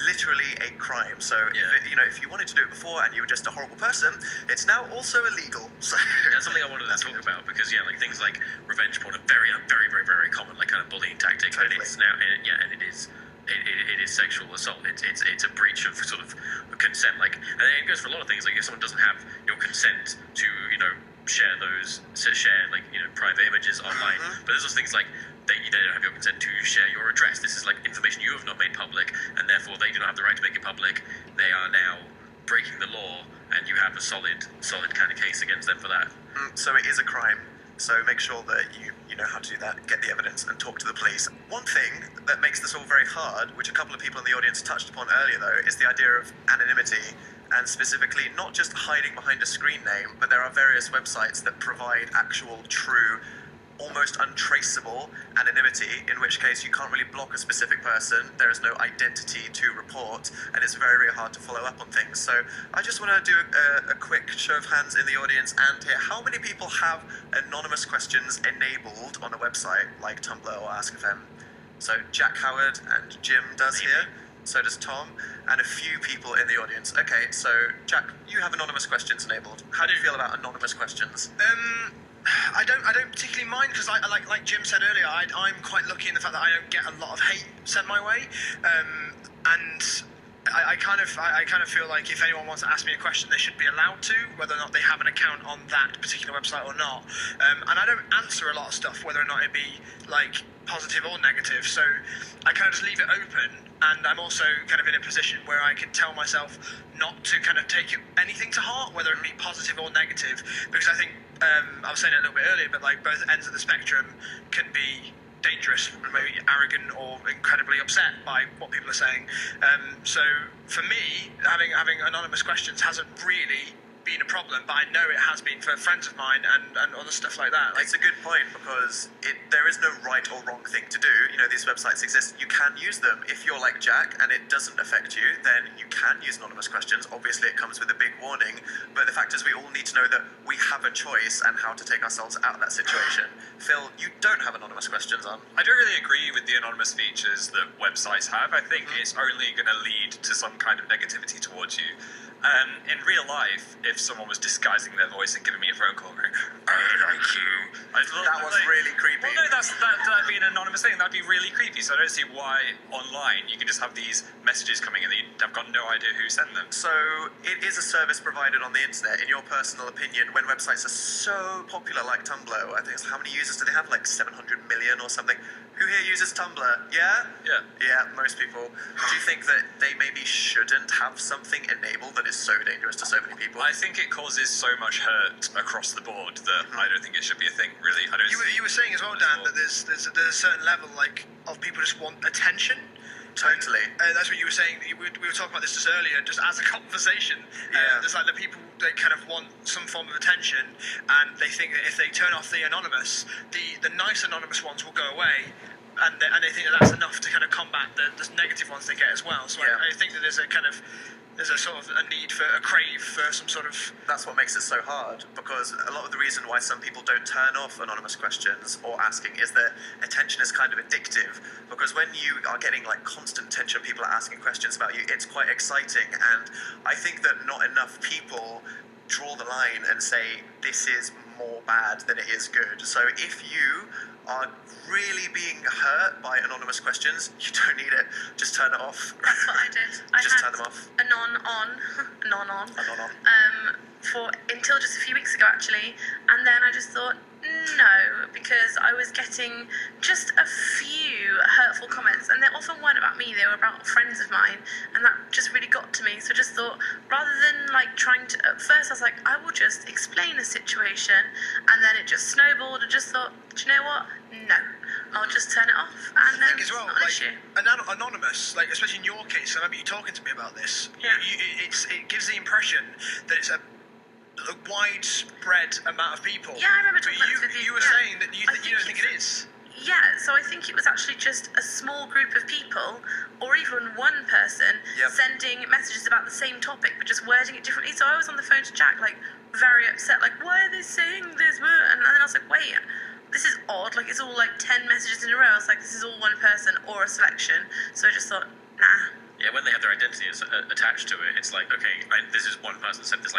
literally a crime. So if you wanted to do it before and you were just a horrible person, it's now also illegal. So that's something I wanted to talk about, because things like revenge porn are very, very, very, very common, like kind of bullying tactic. Totally. And it's now, and it is. It is sexual assault. It's a breach of sort of consent. And it goes for a lot of things. Like if someone doesn't have your consent to share private images online, but there's also things like they don't have your consent to share your address. This is like information you have not made public, and therefore they do not have the right to make it public. They are now breaking the law, and you have a solid kind of case against them for that. So it is a crime. So make sure that you know how to do that, get the evidence, and talk to the police. One thing that makes this all very hard, which a couple of people in the audience touched upon earlier though, is the idea of anonymity, and specifically not just hiding behind a screen name, but there are various websites that provide actual, true, almost untraceable anonymity, in which case you can't really block a specific person, there is no identity to report, and it's very, very hard to follow up on things. So I just want to do a quick show of hands in the audience and here. How many people have anonymous questions enabled on a website like Tumblr or Ask.fm? So Jack Howard and Jim does here. So does Tom, and a few people in the audience. Okay, so Jack, you have anonymous questions enabled. How do you feel about anonymous questions? I don't particularly mind, because like Jim said earlier, I'm quite lucky in the fact that I don't get a lot of hate sent my way, and I kind of feel like if anyone wants to ask me a question, they should be allowed to, whether or not they have an account on that particular website or not. And I don't answer a lot of stuff, whether or not it be like positive or negative. So I kind of just leave it open, and I'm also kind of in a position where I can tell myself not to kind of take anything to heart, whether it be positive or negative, because I think I was saying it a little bit earlier, but like both ends of the spectrum can be dangerous, maybe arrogant or incredibly upset by what people are saying. So for me, having anonymous questions hasn't really been a problem, but I know it has been for friends of mine and other stuff like that. It's a good point, because there is no right or wrong thing to do. These websites exist. You can use them. If you're like Jack and it doesn't affect you, then you can use anonymous questions. Obviously, it comes with a big warning, but the fact is we all need to know that we have a choice and how to take ourselves out of that situation. Phil, you don't have anonymous questions on. I don't really agree with the anonymous features that websites have. I think it's only going to lead to some kind of negativity towards you. In real life, if someone was disguising their voice and giving me a phone call going, I like you, That was really creepy. Well, no, that'd be an anonymous thing. That'd be really creepy. So I don't see why online you can just have these messages coming in that I've got no idea who sent them. So it is a service provided on the internet. In your personal opinion, when websites are so popular like Tumblr, I think it's how many users do they have? Like 700 million or something. Who here uses Tumblr? Yeah? Yeah. Yeah, most people. Do you think that they maybe shouldn't have something enabled that is so dangerous to so many people? I think it causes so much hurt across the board that I don't think it should be a thing, really. I don't. You were saying as well, Dan, that there's a certain level of people just want attention. Totally. That's what you were saying. We were talking about this just earlier, just as a conversation. There's like the people that kind of want some form of attention, and they think that if they turn off the anonymous, the nice anonymous ones will go away, and they think that that's enough to kind of combat the negative ones they get as well. So I think that there's a sort of a need for a crave for some sort of... That's what makes it so hard, because a lot of the reason why some people don't turn off anonymous questions or asking is that attention is kind of addictive, because when you are getting like constant attention, people are asking questions about you, it's quite exciting, and I think that not enough people draw the line and say this is more bad than it is good. So if you are really being hurt by anonymous questions, you don't need it. Just turn it off. That's what I did. Just turn them off. Anon on. For until just a few weeks ago actually, and then I just thought no, because I was getting just a few hurtful comments, and they often weren't about me, they were about friends of mine, and that just really got to me. So I just thought, rather than like trying to, at first I was like, I will just explain the situation, and then it just snowballed. I just thought, do you know what? No, I'll just turn it off, and then as well, it's not an issue. Anonymous, like especially in your case, I remember you talking to me about this. Yeah. It gives the impression that it's a widespread amount of people. Yeah, I remember talking about this with you. You were saying that you don't think it is. Yeah, so I think it was actually just a small group of people, or even one person, sending messages about the same topic, but just wording it differently. So I was on the phone to Jack, like, very upset, like, why are they saying this? And then I was like, wait, this is odd. Like, it's all, like, 10 messages in a row. I was like, this is all one person or a selection. So I just thought, nah. Yeah, when they have their identity attached to it, it's like, okay, this is one person sent this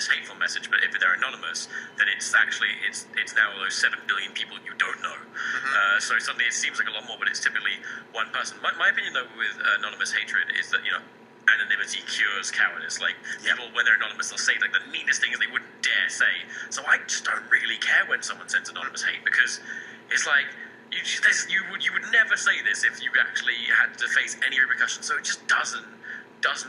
hateful message, but if they're anonymous, then it's now those 7 billion people you don't know. So suddenly it seems like a lot more, but it's typically one person. My opinion, though, with anonymous hatred is that, anonymity cures cowardice. Like, people, when they're anonymous, they'll say, like, the meanest things they wouldn't dare say. So I just don't really care when someone sends anonymous hate, because it's like, you would never say this if you actually had to face any repercussions. So it just doesn't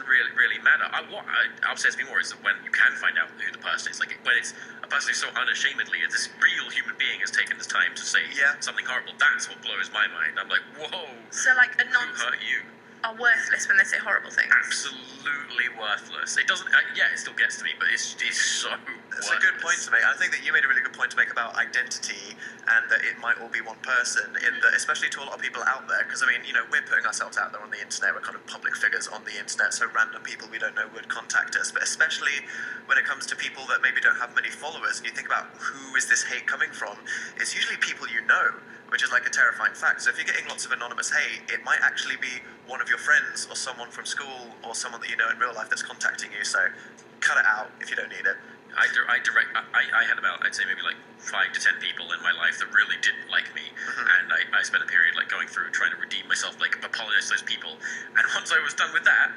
really matter. What upsets me more is that when you can find out who the person is, like when it's a person who so unashamedly, this real human being has taken this time to say something horrible. That's what blows my mind. I'm like, whoa. So like who hurt you? Are worthless when they say horrible things. Absolutely worthless. It doesn't. It still gets to me, but it's so. It's a good point to make. I think that you made a really good point to make about identity, and that it might all be one person. In that, especially to a lot of people out there, because I mean, we're putting ourselves out there on the internet. We're kind of public figures on the internet, so random people we don't know would contact us. But especially when it comes to people that maybe don't have many followers, and you think about who is this hate coming from, it's usually people you know, which is like a terrifying fact. So if you're getting lots of anonymous hate, it might actually be one of your friends or someone from school or someone that you know in real life that's contacting you. So cut it out if you don't need it. I had about, I'd say maybe like 5 to 10 people in my life that really didn't like me, and I spent a period like going through trying to redeem myself, like apologize to those people. And once I was done with that,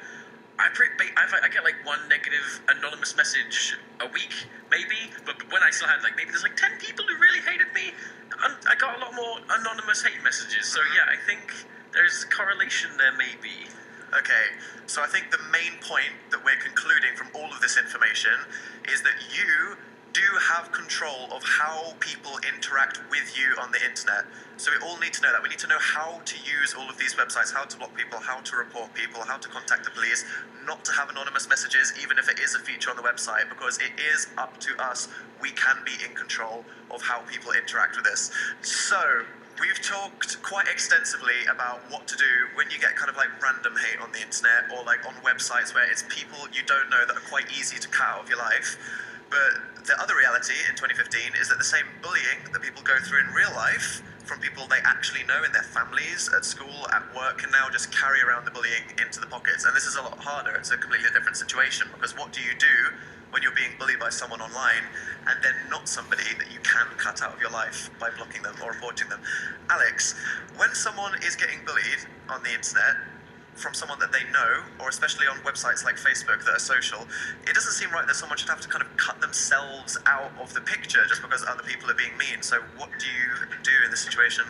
I get like one negative anonymous message a week, maybe. But when I still had like maybe there's like 10 people who really hated me, I got a lot more anonymous hate messages. So yeah, I think there's a correlation there, maybe. Okay, so I think the main point that we're concluding from all of this information is that you do have control of how people interact with you on the internet. So we all need to know that. We need to know how to use all of these websites, how to block people, how to report people, how to contact the police, not to have anonymous messages, even if it is a feature on the website, because it is up to us. We can be in control of how people interact with this. So we've talked quite extensively about what to do when you get kind of like random hate on the internet, or like on websites where it's people you don't know that are quite easy to cut out of your life. But the other reality in 2015 is that the same bullying that people go through in real life from people they actually know in their families, at school, at work, can now just carry around the bullying into the pockets. And this is a lot harder. It's a completely different situation, because what do you do when you're being bullied by someone online and they're not somebody that you can cut out of your life by blocking them or reporting them? Alex, when someone is getting bullied on the internet from someone that they know, or especially on websites like Facebook that are social, it doesn't seem right that someone should have to kind of cut themselves out of the picture just because other people are being mean. So what do you do in this situation?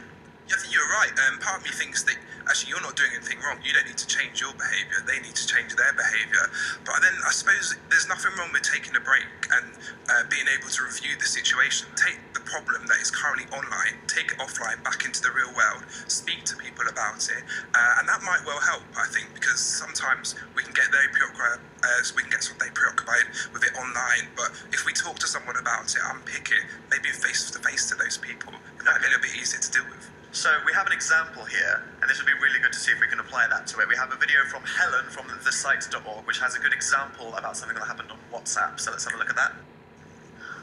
Yeah, I think you're right. Part of me thinks that actually you're not doing anything wrong. You don't need to change your behaviour. They need to change their behaviour. But then I suppose there's nothing wrong with taking a break and being able to review the situation. Take the problem that is currently online, take it offline, back into the real world, speak to people about it. And that might well help, I think, because sometimes we can get very preoccupied with it online. But if we talk to someone about it, unpick it, maybe face to face to those people, it might be a little bit easier to deal with. So we have an example here, and this would be really good to see if we can apply that to it. We have a video from Helen from thesite.org, which has a good example about something that happened on WhatsApp. So let's have a look at that.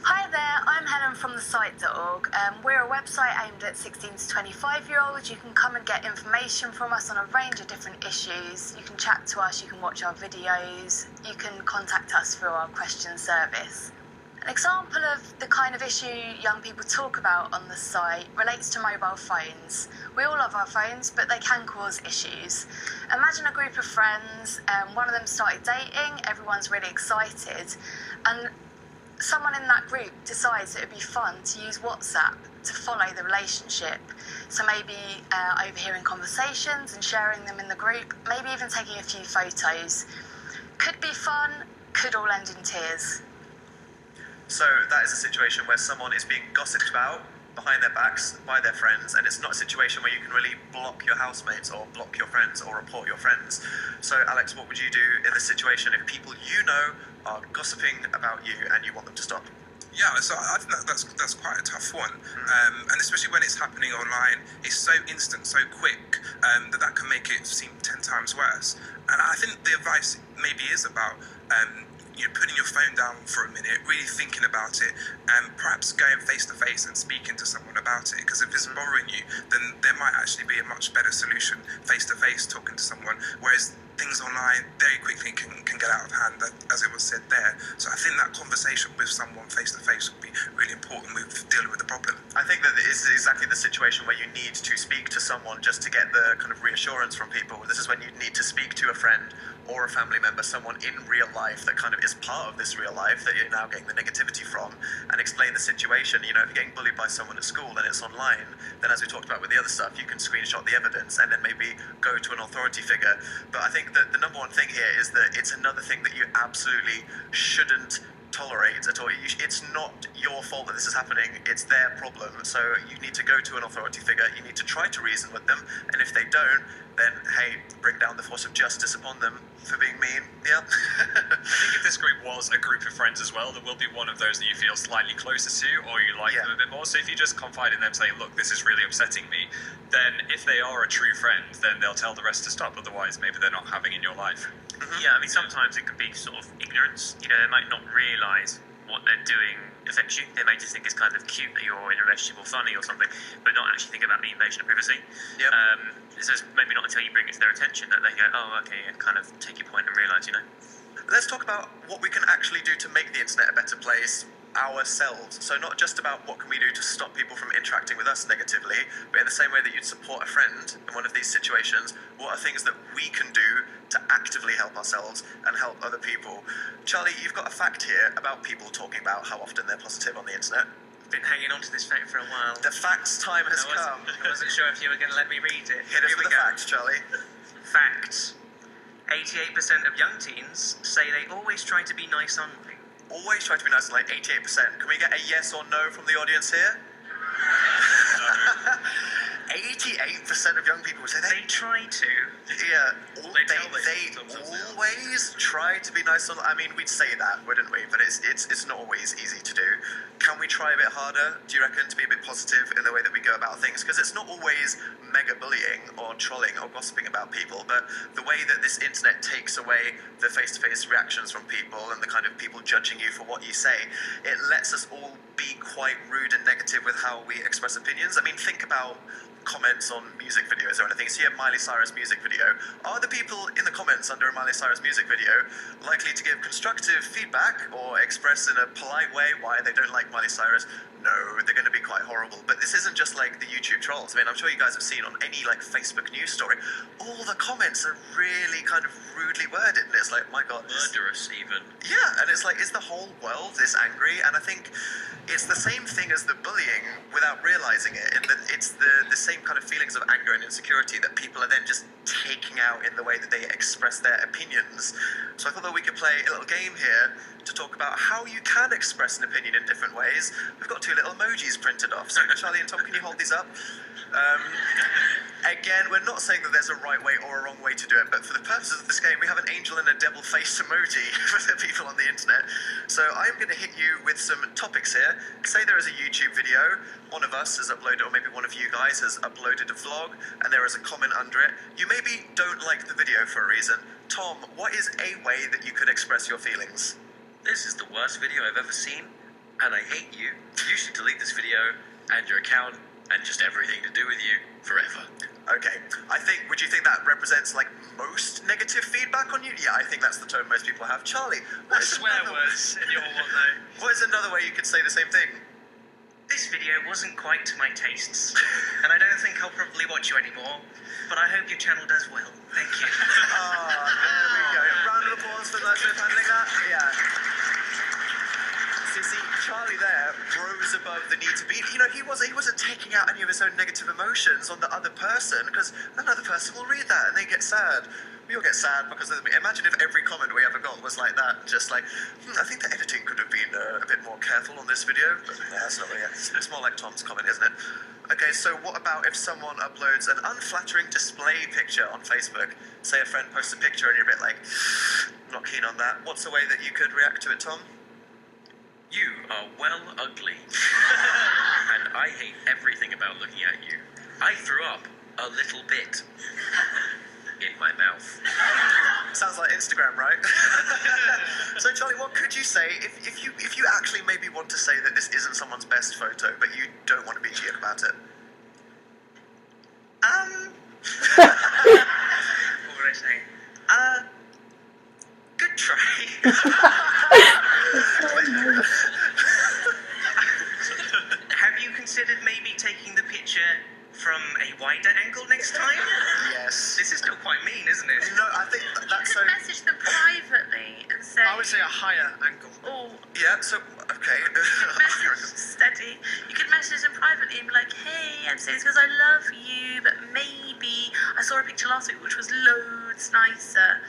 Hi there, I'm Helen from thesite.org. We're a website aimed at 16 to 25-year-olds. You can come and get information from us on a range of different issues. You can chat to us, you can watch our videos, you can contact us through our question service. An example of the kind of issue young people talk about on the site relates to mobile phones. We all love our phones, but they can cause issues. Imagine a group of friends, one of them started dating, everyone's really excited, and someone in that group decides it would be fun to use WhatsApp to follow the relationship. So maybe overhearing conversations and sharing them in the group, maybe even taking a few photos. Could be fun, could all end in tears. So that is a situation where someone is being gossiped about behind their backs by their friends, and it's not a situation where you can really block your housemates or block your friends or report your friends. So Alex, what would you do in this situation if people you know are gossiping about you and you want them to stop? Yeah, so I think that's quite a tough one, and especially when it's happening online, it's so instant, so quick, that can make it seem 10 times worse. And I think the advice maybe is about putting your phone down for a minute, really thinking about it, and perhaps going face to face and speaking to someone about it. Because if it's bothering you, then there might actually be a much better solution face to face, talking to someone. Whereas things online very quickly can get out of hand, as it was said there. So I think that conversation with someone face to face would be really important with dealing with the problem. I think that it is exactly the situation where you need to speak to someone just to get the kind of reassurance from people. This is when you need to speak to a friend or a family member, someone in real life that kind of is part of this real life that you're now getting the negativity from, and explain the situation. You know, if you're getting bullied by someone at school and it's online, then as we talked about with the other stuff, you can screenshot the evidence and then maybe go to an authority figure. But I think that the number one thing here is that it's another thing that you absolutely shouldn't tolerate at all. It's not your fault that this is happening, it's their problem. So you need to go to an authority figure, you need to try to reason with them, and if they don't, then hey, bring down the force of justice upon them for being mean. Yeah. I think if this group was a group of friends as well, there will be one of those that you feel slightly closer to, or you like them a bit more. So if you just confide in them saying, look, this is really upsetting me, then if they are a true friend, then they'll tell the rest to stop. Otherwise, maybe they're not having in your life. Yeah, I mean, sometimes it can be sort of ignorance. You know, they might not realise what they're doing affects you. They may just think it's kind of cute that you're in a relationship or funny or something, but not actually think about the invasion of privacy. Yep. So it's maybe not until you bring it to their attention that they go, oh, okay, and kind of take your point and realise, you know. Let's talk about what we can actually do to make the internet a better place ourselves. So not just about what can we do to stop people from interacting with us negatively, but in the same way that you'd support a friend in one of these situations, what are things that we can do to actively help ourselves and help other people? Charlie, you've got a fact here about people talking about how often they're positive on the internet. Been hanging on to this fact for a while. The facts time has come. I wasn't sure if you were going to let me read it. Hit us with the facts, Charlie. Facts. 88% of young teens say they always try to be nice online. Always try to be nice, like 88%. Can we get a yes or no from the audience here? 88% of young people say they try to. Yeah, they always try to be nice on. I mean, we'd say that, wouldn't we? But it's not always easy to do. Can we try a bit harder? Do you reckon, to be a bit positive in the way that we go about things? Because it's not always mega bullying or trolling or gossiping about people, but the way that this internet takes away the face-to-face reactions from people and the kind of people judging you for what you say, it lets us all be quite rude and negative with how we express opinions. I mean, think about comments on music videos or anything. See a Miley Cyrus music video. Are the people in the comments under a Miley Cyrus music video likely to give constructive feedback or express in a polite way why they don't like Miley Cyrus? No, they're going to be quite horrible. But this isn't just like the YouTube trolls. I mean, I'm sure you guys have seen on any like Facebook news story, all the comments are really kind of rudely worded, and it's like, my God, murderous even. Yeah, and it's like, is the whole world this angry? And I think it's the same thing as the bullying without realizing it, in that it's the same kind of feelings of anger and insecurity that people are then just taking out in the way that they express their opinions. So I thought that we could play a little game here to talk about how you can express an opinion in different ways. We've got two little emojis printed off. So Charlie and Tom, can you hold these up? Again, we're not saying that there's a right way or a wrong way to do it, but for the purposes of this game, we have an angel and a devil face emoji for the people on the internet. So I'm going to hit you with some topics here. Say there is a YouTube video, one of us has uploaded, or maybe one of you guys has uploaded a vlog, and there is a comment under it. You maybe don't like the video for a reason. Tom, what is a way that you could express your feelings? This is the worst video I've ever seen, and I hate you. You should delete this video and your account and just everything to do with you forever. Okay, would you think that represents like most negative feedback on you? Yeah, I think that's the tone most people have. Charlie, what is swear words in your one though? What is another way you could say the same thing? This video wasn't quite to my tastes, and I don't think I'll probably watch you anymore, but I hope your channel does well. Thank you. There we go. Round of applause for that, handling that. Yeah. See, Charlie there rose above the need to be. You know, he wasn't taking out any of his own negative emotions on the other person, because another person will read that and they get sad. We all get sad because of imagine if every comment we ever got was like that, just like, I think the editing could have been a bit more careful on this video. But yeah, that's not really it. It's more like Tom's comment, isn't it? Okay, so what about if someone uploads an unflattering display picture on Facebook? Say a friend posts a picture and you're a bit like, not keen on that. What's a way that you could react to it, Tom? You are well ugly. And I hate everything about looking at you. I threw up a little bit in my mouth. Sounds like Instagram, right? So Charlie, what could you say if you actually maybe want to say that this isn't someone's best photo, but you don't want to be cheered about it? What would I say? Good try. Have you considered maybe taking the picture from a wider angle next time? Yes. This is still quite mean, isn't it? No, I think that's so. You could message them privately and say. I would say a higher angle. Oh. Yeah. So okay. Steady. You could message them privately and be like, "Hey, I'm saying this because I love you, but maybe I saw a picture last week which was loads nicer."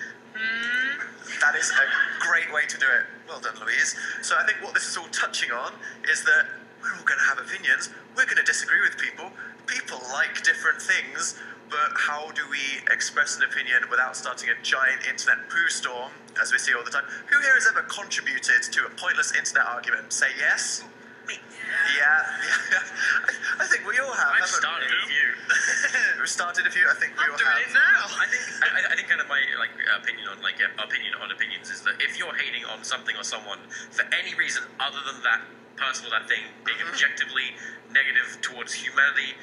That is a great way to do it. Well done, Louise. So I think what this is all touching on is that we're all going to have opinions. We're going to disagree with people. People like different things, but how do we express an opinion without starting a giant internet poo storm, as we see all the time? Who here has ever contributed to a pointless internet argument? Say yes. Me. Yeah. I think we all have. I've started a few. We've started a few. I think we all have. Doing it now. I think kind of my opinion on opinions is that if you're hating on something or someone for any reason other than that person or that thing being objectively negative towards humanity,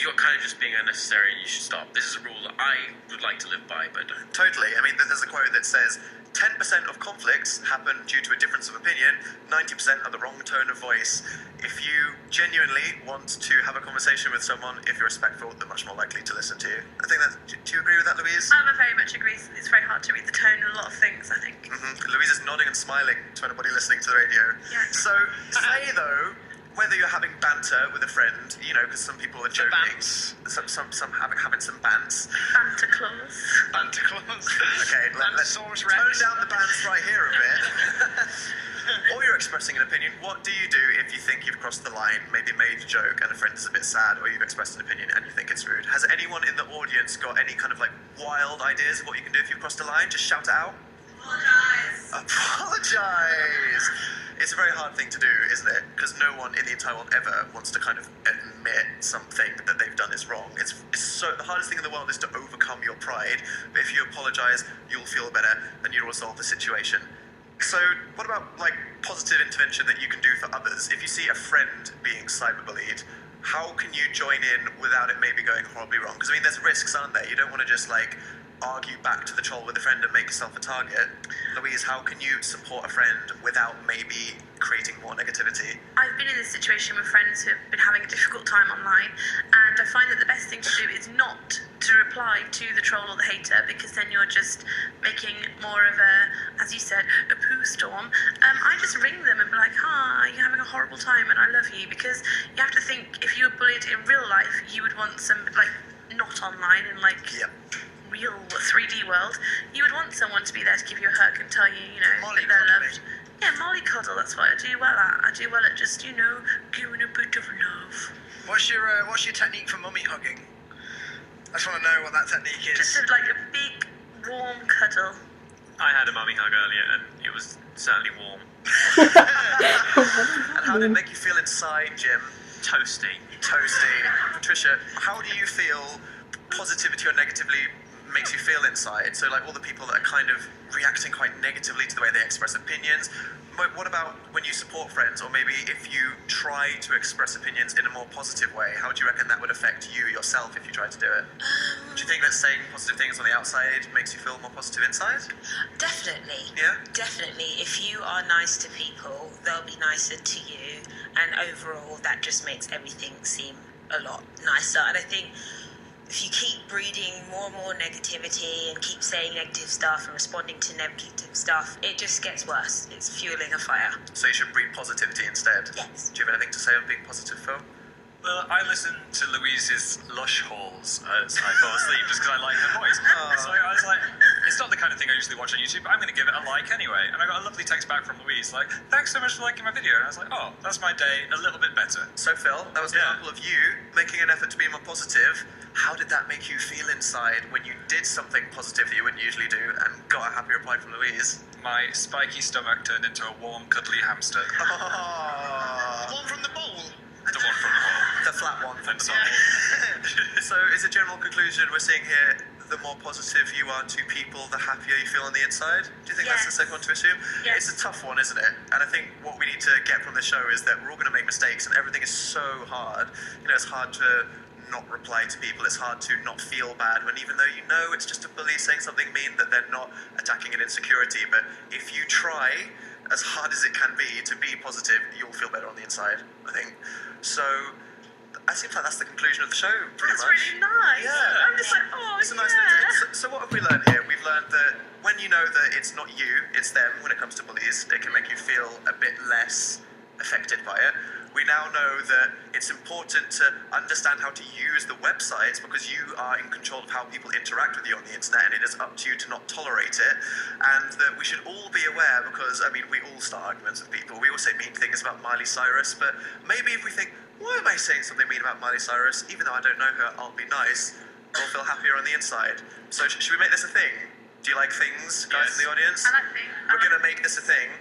you're kind of just being unnecessary and you should stop. This is a rule that I would like to live by, but don't. Totally. I mean, there's a quote that says 10% of conflicts happen due to a difference of opinion, 90% are the wrong tone of voice. If you genuinely want to have a conversation with someone, if you're respectful, they're much more likely to listen to you. I think that. Do you agree with that, Louise? I very much agree. It's very hard to read the tone in a lot of things, I think. Louise is nodding and smiling to anybody listening to the radio. Yeah. So, say though, whether you're having banter with a friend, you know, because some people are joking. Some having some bants. Banter clause. Banter clause. Okay, let's tone down the bants right here a bit. Or you're you're expressing an opinion, what do you do if you think you've crossed the line, maybe made a joke and a friend is a bit sad, or you've expressed an opinion and you think it's rude? Has anyone in the audience got any kind of like wild ideas of what you can do if you've crossed a line? Just shout it out. Apologise! It's a very hard thing to do, isn't it? Because no one in the entire world ever wants to kind of admit something that they've done is wrong. It's so the hardest thing in the world is to overcome your pride. But if you apologise, you'll feel better and you'll resolve the situation. So, what about like positive intervention that you can do for others? If you see a friend being cyberbullied, how can you join in without it maybe going horribly wrong? Because I mean, there's risks, aren't there? You don't want to just like argue back to the troll with a friend and make yourself a target. Louise, how can you support a friend without maybe creating more negativity? I've been in this situation with friends who have been having a difficult time online, and I find that the best thing to do is not to reply to the troll or the hater, because then you're just making more of a, as you said, a poo storm. I just ring them and be like, hi, you're having a horrible time and I love you, because you have to think, if you were bullied in real life, you would want some, like, not online and like real 3D world, you would want someone to be there to give you a hug and tell you, you know, that they're loved. Yeah, mollycoddle, that's what I do well at. I do well at just, you know, giving a bit of love. What's your technique for mummy hugging? I just want to know what that technique is. Just like a big, warm cuddle. I had a mummy hug earlier and it was certainly warm. And how did it make you feel inside, Jim? Toasty. Patricia, how do you feel positivity or negatively makes you feel inside? So like all the people that are kind of reacting quite negatively to the way they express opinions, what about when you support friends, or maybe if you try to express opinions in a more positive way, how do you reckon that would affect you yourself if you tried to do it? Do you think that saying positive things on the outside makes you feel more positive inside? Definitely. Yeah? Definitely. If you are nice to people, they'll be nicer to you, and overall that just makes everything seem a lot nicer. And I think if you keep breeding more and more negativity and keep saying negative stuff and responding to negative stuff, it just gets worse. It's fueling a fire. So you should breed positivity instead? Yes. Do you have anything to say on being positive, Phil? Well, I listened to Louise's lush hauls as I fell asleep just because I like her voice. So I was like, it's not the kind of thing I usually watch on YouTube, but I'm going to give it a like anyway. And I got a lovely text back from Louise, like, thanks so much for liking my video. And I was like, oh, that's my day a little bit better. So Phil, that was an example of you making an effort to be more positive. How did that make you feel inside when you did something positive that you wouldn't usually do and got a happy reply from Louise? My spiky stomach turned into a warm, cuddly hamster. One from the bowl? The one from the bowl. The flat one from the bowl. So is a general conclusion we're seeing here, the more positive you are to people, the happier you feel on the inside? Do you think that's the second one to assume? Yes. It's a tough one, isn't it? And I think what we need to get from the show is that we're all going to make mistakes and everything is so hard. You know, it's hard to not reply to people, it's hard to not feel bad when even though you know it's just a bully saying something mean, that they're not attacking an insecurity. But if you try as hard as it can be to be positive, you'll feel better on the inside, I think. So it seems like that's the conclusion of the show, pretty much. That's really nice. Yeah. I'm just like, oh, It's a nice thing to, so what have we learned here? We've learned that when you know that it's not you, it's them when it comes to bullies, it can make you feel a bit less affected by it. We now know that it's important to understand how to use the websites because you are in control of how people interact with you on the internet, and it is up to you to not tolerate it. And that we should all be aware because, I mean, we all start arguments with people. We all say mean things about Miley Cyrus, but maybe if we think, why am I saying something mean about Miley Cyrus? Even though I don't know her, I'll be nice. We'll feel happier on the inside. So should we make this a thing? Do you like things, guys in the audience? I like things. We're going to make this a thing.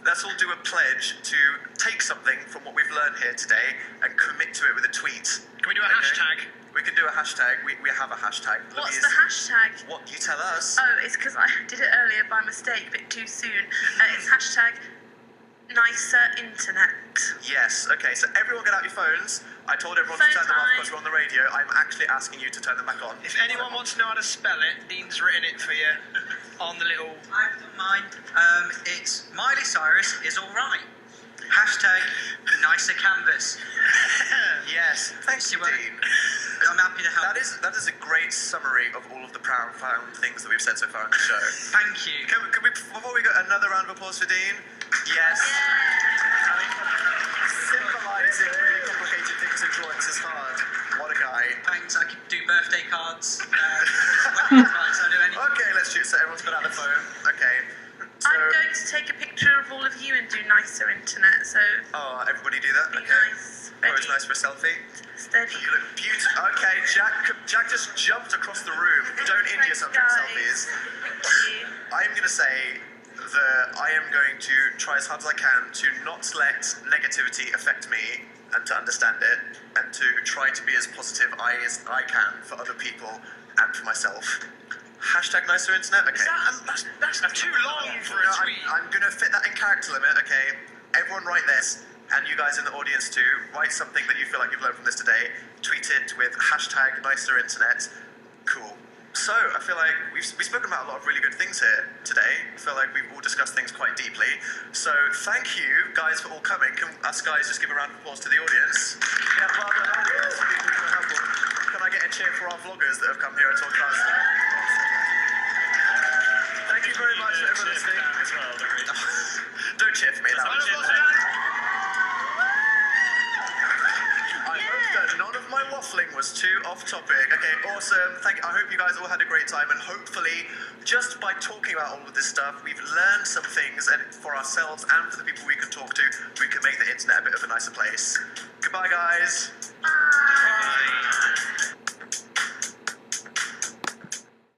Let's all do a pledge to take something from what we've learned here today and commit to it with a tweet. Can we do a hashtag? We can do a hashtag. We have a hashtag. What's the hashtag? What, you tell us. Oh, it's because I did it earlier by mistake, a bit too soon. It's hashtag nicer internet. Yes, okay, so everyone get out your phones. I told everyone to turn them off because we're on the radio. I'm actually asking you to turn them back on. If anyone wants to know how to spell it, Dean's written it for you on the little... I've done mine. It's Miley Cyrus is alright. Hashtag nicer canvas. Yes, thank you, Dean. I'm happy to help. That is a great summary of all of the profound things that we've said so far on the show. Thank you. Can we, before we go, another round of applause for Dean? Yes. I mean, symbolising really complicated things in drawings is hard. What a guy. Thanks, I could do birthday cards. I'll do anything. Okay, let's shoot. So everyone's got out the phone. Okay. So, I'm going to take a picture of all of you and do nice nicer internet. So Oh, everybody do that? be Okay. nice. Always Ready, nice for a selfie. steady. You look beautiful. Okay, Jack just jumped across the room. Don't injure yourself during selfies. I'm going to say that I am going to try as hard as I can to not let negativity affect me and to understand it and to try to be as positive as I can for other people and for myself. Hashtag nicer internet. Okay. That's too long for a tweet. I'm going to fit that in character limit. Okay. Everyone write this. And you guys in the audience too, write something that you feel like you've learned from this today. Tweet it with hashtag nicer internet. Cool. So, I feel like we've spoken about a lot of really good things here today. I feel like we've all discussed things quite deeply. So, thank you guys for all coming. Can us guys just give a round of applause to the audience? Yeah, can I get a cheer for our vloggers that have come here and talked about us? Thank you very much for listening. Don't cheer for me, that was I hope that none of my waffling was too off topic. Okay, awesome. I hope you guys all had a great time, and hopefully, just by talking about all of this stuff, we've learned some things, and for ourselves and for the people we can talk to, we can make the internet a bit of a nicer place. Goodbye, guys. Bye.